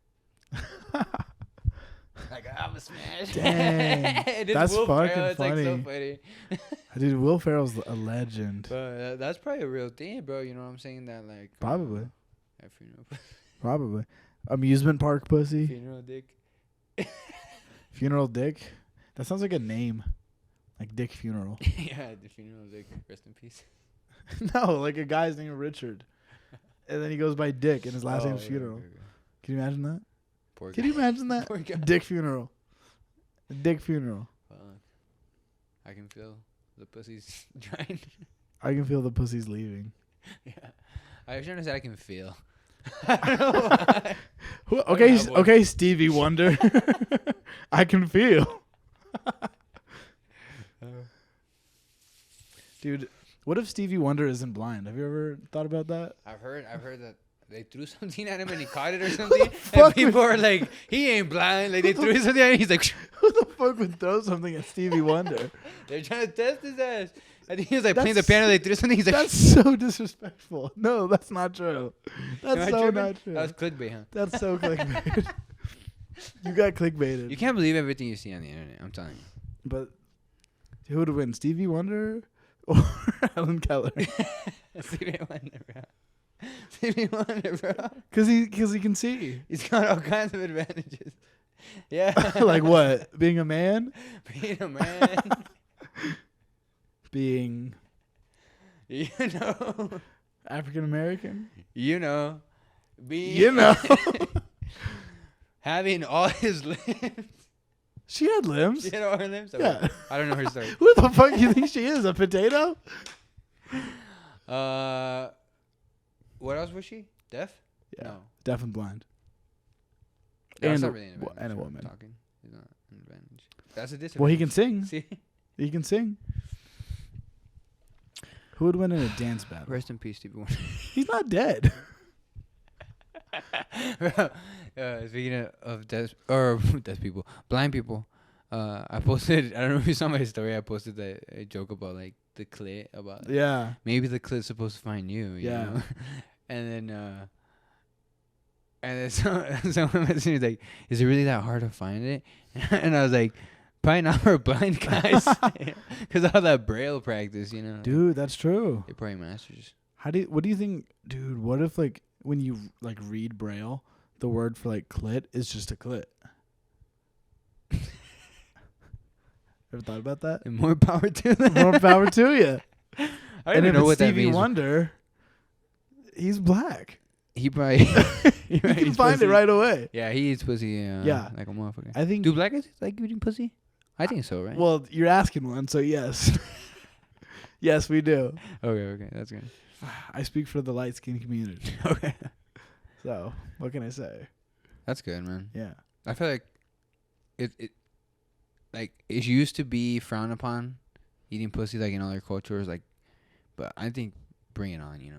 I'm a smash. Dang, that's Will fucking Ferrell, it's funny. like so funny. Dude, Will Ferrell's a legend. But that's probably a real thing, bro. You know what I'm saying? That like probably. At funeral pussy. Probably. Amusement park pussy. Funeral dick. Funeral dick. That sounds like a name. Like Dick Funeral. Yeah, the funeral dick. Rest in peace. No, like a guy's named Richard. And then he goes by Dick and his last name's Funeral. Okay. Can you imagine that? Poor Can guy. you imagine that? Poor guy. Dick Funeral. Dick Funeral. Fuck. I can feel the pussy's drying. I can feel the pussy's leaving. Yeah. I was trying to say I can feel. I don't know why. Okay, Stevie Wonder. I can feel. Dude, what if Stevie Wonder isn't blind? Have you ever thought about that? I've heard that they threw something at him and he caught it or something. fuck And people are like, he ain't blind. Like they threw something at him and he's like, Who the fuck would throw something at Stevie Wonder? they're trying to test his ass. I think he was like playing the piano. They threw something. He's like, That's so disrespectful. No, that's not true. That's Am I so tripping? not true. That was clickbait, huh? That's so clickbait. You got clickbaited. You can't believe everything you see on the internet. I'm telling you. But who would win, Stevie Wonder or Helen Keller? Stevie Wonder, bro. Stevie Wonder, bro. Because he can see. He's got all kinds of advantages. Yeah. Like what? Being a man? Being a man. Being, You know. African American? You know. Being. You know. Having all his limbs. She had limbs. She had all her limbs? Yeah. I don't know her story. Who the fuck do you think she is? A potato? What else was she? Deaf? Yeah. No. Deaf and blind. That's And not a- really an advantage. and a for woman. Talking is not an advantage. That's a disadvantage. Well, he can sing. See? He can sing. Who would win in a dance battle? Rest in peace, Stevie Wonder. He's not dead. Speaking of deaf people, blind people, I posted. I don't know if you saw my story. I posted a joke about like the clit about Yeah. maybe the clit's supposed to find you. You Yeah. know? and then someone messaged me like, "Is it really that hard to find it?" And I was like, "Probably not for blind guys, because all that braille practice, you know." Dude, that's true. They probably masters. What do you think, dude, what if like when you like read braille, the word for like clit is just a clit? Ever thought about that? And more power to them. More power to you. I don't And even if know it's what that Stevie means. Wonder, he's black. He probably You can find it right away. Yeah, he eats pussy. Yeah. Like a motherfucker. I think. Do black guys like eating pussy? I think so, right? Well, you're asking one, so yes. Yes, we do. Okay, that's good. I speak for the light skin community. Okay, So, what can I say? that's good, man. Yeah. I feel like it used to be frowned upon eating pussy like in other cultures, like, but I think bring it on, you know.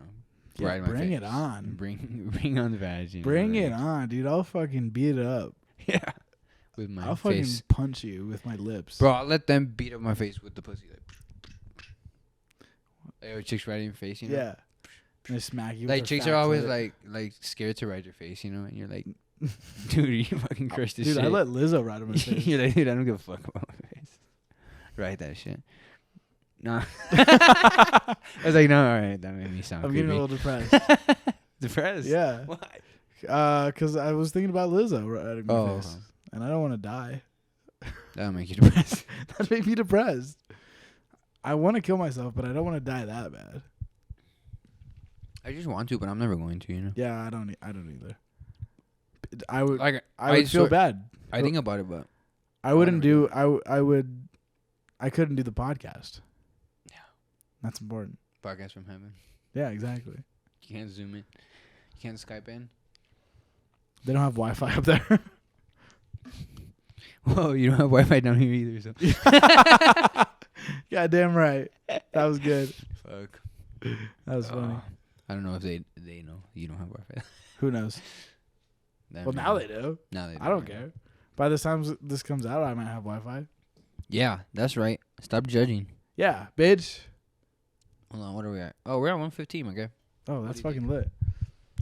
Yeah, Right in my bring face. it on. Bring on the vag. You know, Bring like, it on, dude. I'll fucking beat it up. Yeah, with my I'll fucking face, punch you with my lips. bro. I'll let them beat up my face with the pussy. Like chicks right in your face, you know. Yeah. And they smack you. Like with their chicks fat are always clit. like scared to ride your face, you know, and you're like, dude, you fucking crushed this Dude, shit. I let Lizzo ride on my face. You're like, dude, I don't give a fuck about my face. Ride that shit. Nah. I was like, no, all right, that made me sound I'm creepy. getting a little depressed. Depressed? Yeah. Why? Because I was thinking about Lizzo riding my Oh, face. And I don't want to die. That'll make you depressed. That made me depressed. I want to kill myself, but I don't want to die that bad. I just want to, but I'm never going to, you know. Yeah, I don't either. I would Like I would feel bad. I think about it, but I wouldn't never do I couldn't do the podcast. Yeah. That's important. podcast from heaven. Yeah, exactly. You can't zoom in. You can't Skype in. They don't have Wi-Fi up there. Whoa, you don't have Wi-Fi down here either, so. Yeah, damn right. That was good. Fuck. That was funny. I don't know if they know you don't have Wi-Fi. Who knows? Them Well, know. now they do. Now they do. I don't care. By the time this comes out, I might have Wi-Fi. Yeah, that's right. Stop judging. Yeah, bitch. Hold on, what are we at? Oh, we're at 115, okay. Oh, that's fucking lit.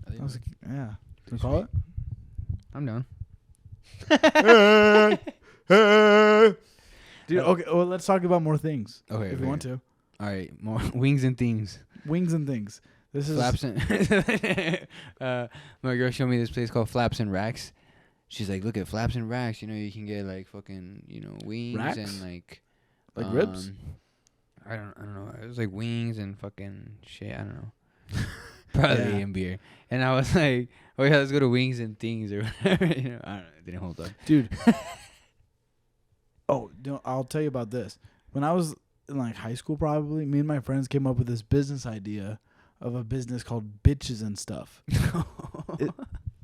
I think That was we're- yeah. Can we call it? I'm down. Dude, okay. Well, let's talk about more things Okay. if you want to. All right, more wings and things. Wings and things. This is Flaps and my girl showed me this place called Flaps and Racks. She's like, look at Flaps and Racks. You know, you can get like fucking, you know, wings Racks? and like ribs. I don't know. It was like wings and fucking shit. I don't know. Probably Yeah. and beer. And I was like, oh yeah, let's go to wings and things or whatever. You know, I don't know. It didn't hold up. Dude. Oh, no, I'll tell you about this. When I was in like high school, probably me and my friends came up with this business idea of a business called Bitches and Stuff.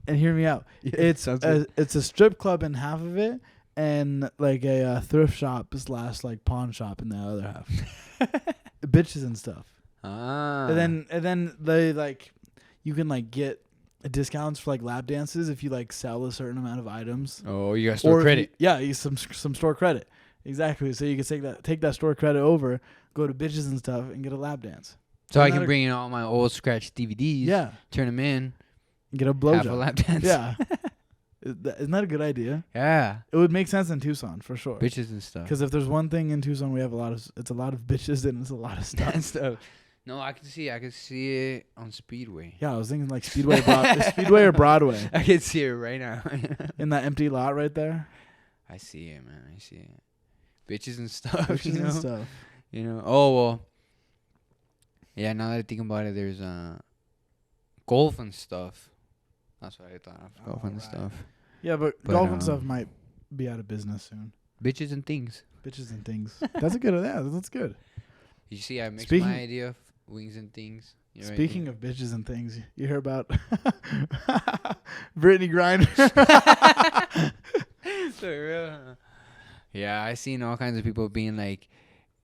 And hear me out. Yeah, It's sounds good. it's a strip club in half of it, and like a thrift shop / like pawn shop in the other half. bitches and stuff. Ah. And then they like, you can like get discounts for like lap dances if you like sell a certain amount of items. Oh, you got store credit. You some store credit. Exactly. So you can take that store credit over, go to bitches and stuff, and get a lap dance. So I can bring in all my old scratch DVDs. Yeah. Turn them in. Get a Have a blowjob. lap dance. Yeah. Isn't that a good idea? Yeah. It would make sense in Tucson for sure. Bitches and stuff. Because if there's one thing in Tucson, we have it's a lot of bitches and it's a lot of stuff. And stuff. No, I can see it on Speedway. Yeah, I was thinking like Speedway or Broadway. I can see it right now. In that empty lot right there. I see it, man. I see it. Bitches and stuff. Bitches you know? and stuff. You know. Oh well. Yeah. Now that I think about it, there's golf and stuff. That's what I thought of. Golf and stuff. Yeah, but golf and stuff might be out of business soon. Bitches and things. Bitches and things. That's a good. Yeah, that's good. You see, I mixed my idea of wings and things. Speaking of bitches and things, you hear about Brittany Griner? For real, huh? Yeah, I seen all kinds of people being like,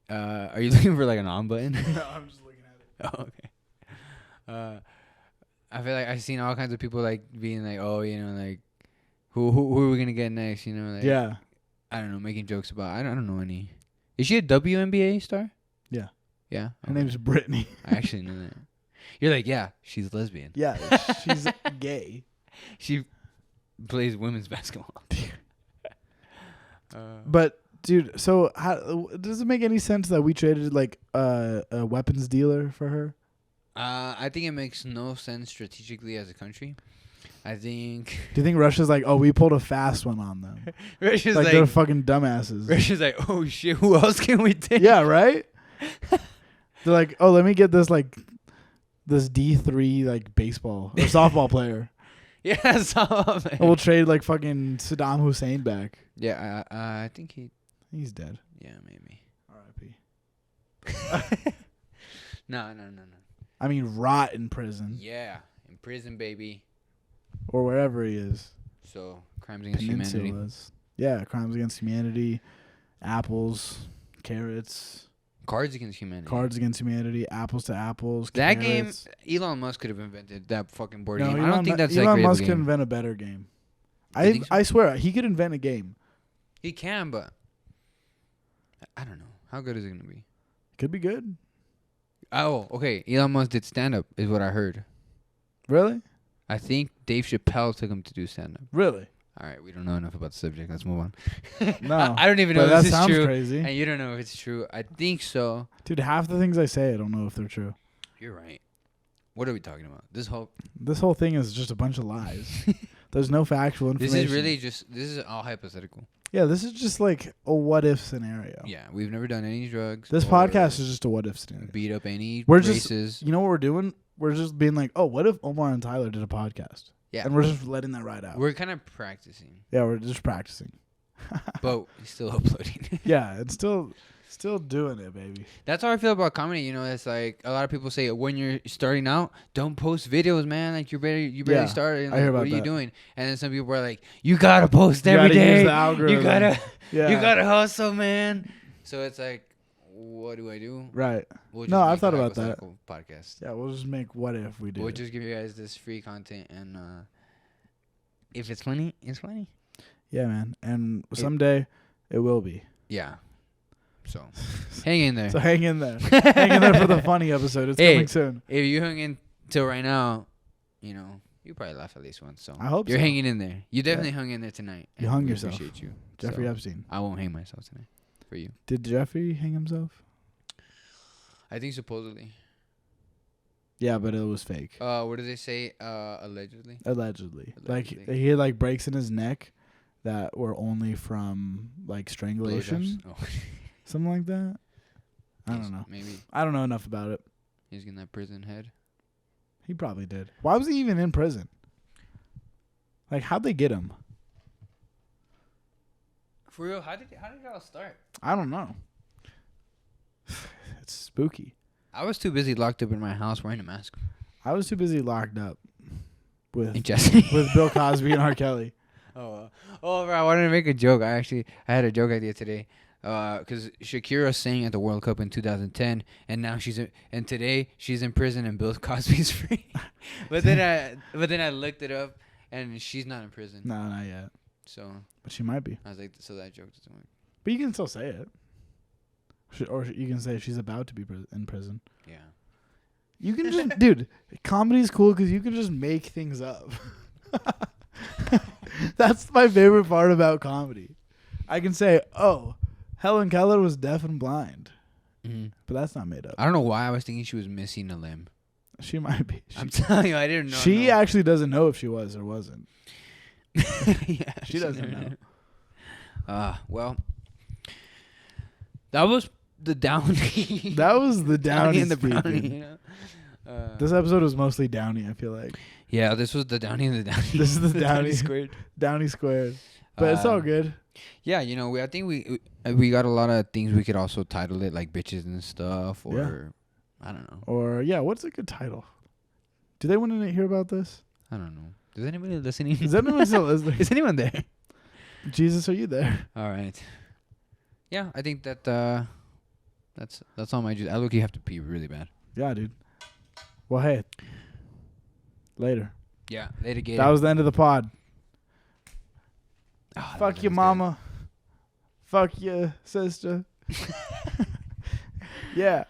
"Are you looking for like an on button?" No, I'm just looking at it. Oh, okay. I feel like I seen all kinds of people like being like, "Oh, you know, like who are we gonna get next?" You know, like Yeah. I don't know, making jokes about. I don't know any. Is she a WNBA star? Yeah. Yeah. Her name's Brittany. I actually know that. You're like, yeah, she's lesbian. Yeah, she's gay. She plays women's basketball. But dude, so how does it make any sense that we traded like a weapons dealer for her? I think it makes no sense strategically as a country. I think. Do you think Russia's like, oh, we pulled a fast one on them? Russia's like they're fucking dumbasses. Russia's like, oh shit, who else can we take? Yeah, right. They're like, oh, let me get this like this D3 like baseball or softball player. Yeah, softball player. And we'll trade like fucking Saddam Hussein back. Yeah, I think he's dead. Yeah, maybe. R.I.P. No. I mean, rot in prison. Yeah, in prison, baby. Or wherever he is. So, crimes against humanity. Yeah, crimes against humanity. Apples, carrots. Cards Against Humanity. Cards Against Humanity. Apples to Apples. That carrots. game, Elon Musk could have invented that fucking board No, game. I don't think that's Elon that great Musk of a could game. invent a better game. So? I swear, he could invent a game. He can, but I don't know. How good is it going to be? Could be good. Oh, okay. Elon Musk did stand-up, is what I heard. Really? I think Dave Chappelle took him to do stand-up. Really? All right, we don't know enough about the subject. Let's move on. No. I don't even know But if that this is sounds true. crazy. And you don't know if it's true. I think so. Dude, half the things I say, I don't know if they're true. You're right. What are we talking about? This whole thing is just a bunch of lies. There's no factual information. This is all hypothetical. Yeah, this is just like a what if scenario. Yeah, we've never done any drugs. This podcast is just a what if scenario. Beat up any races. Just, you know what we're doing? We're just being like, oh, what if Omar and Tyler did a podcast? Yeah. And we're just letting that ride out. We're kind of practicing. Yeah, we're just practicing. But still uploading. Yeah, it's still doing it, baby. That's how I feel about comedy. You know, it's like a lot of people say when you're starting out, don't post videos, man. Like you barely started. I hear about what are you that. doing? And then some people are like, you gotta post every gotta day. use the algorithm. You gotta hustle, man. So it's like, what do I do? Right. We'll No, just I've make thought a about that. hypothetical podcast. Yeah, we'll just make what if we do. We'll just give you guys this free content, and if it's funny, it's funny. Yeah, man. And someday it will be. Yeah. So hang in there. So hang in there. Hang in there for the funny episode. It's coming soon. If you hung in till right now, you know, you probably laugh at least once. So I hope you're so. hanging in there. You definitely hung in there tonight. You and hung we yourself. Appreciate you, Jeffrey Epstein. I won't hang myself tonight for you. Did Jeffrey hang himself? I think supposedly. Yeah, but it was fake. What did they say? Allegedly. Allegedly. Like Allegedly. he had like breaks in his neck that were only from like strangulation. Oh. Something like that. I don't know. Maybe I don't know enough about it. he's getting that prison head. He probably did. Why was he even in prison? Like, how'd they get him? For real, how did it all start? I don't know. It's spooky. I was too busy locked up in my house wearing a mask. I was too busy locked up with Jesse. with Bill Cosby and R. Kelly. Oh, bro, I wanted to make a joke. I had a joke idea today. Because Shakira sang at the World Cup in 2010, and now and today she's in prison and Bill Cosby's free. but then I looked it up, and she's not in prison. No, not yet. So, but she might be. I was like, so that joke doesn't work. But you can still say it, or you can say she's about to be in prison. Yeah. You can just, dude. Comedy's cool because you can just make things up. That's my favorite part about comedy. I can say, "Oh, Helen Keller was deaf and blind," but that's not made up. I don't know why I was thinking she was missing a limb. She might be. I'm telling you, I didn't know. She actually doesn't know if she was or wasn't. Yeah, she doesn't know. Well, that was the Downie. That was the Downie and the speaking. Brownie. You know? This episode was mostly Downie, I feel like. Yeah, this was the Downie and the Downie. This is the Downie squared. Downie squared. But it's all good. Yeah, you know, I think we got a lot of things we could also title it, like bitches and stuff, or I don't know. Or what's a good title? Do they want to hear about this? I don't know. Is anybody listening? Is anyone still listening? Is anyone there? Jesus, are you there? All right. Yeah, I think that that's all my juice. I look, you have to pee really bad. Yeah, dude. Well, hey. Later. Yeah, later, Gator. That was the end of the pod. Oh, fuck your mama. Fuck your sister. Yeah.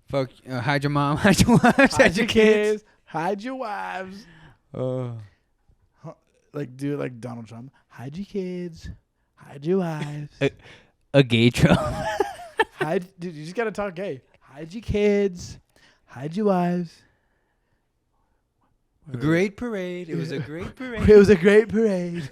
Fuck. Hide your mom. Hide your wives. Hide your kids. Hide your wives. Like, do it like Donald Trump. Hide your kids. Hide your wives. A gay Trump. Dude, you just gotta talk gay. Hide your kids. Hide your wives. A great parade. It was a great parade. It was a great parade.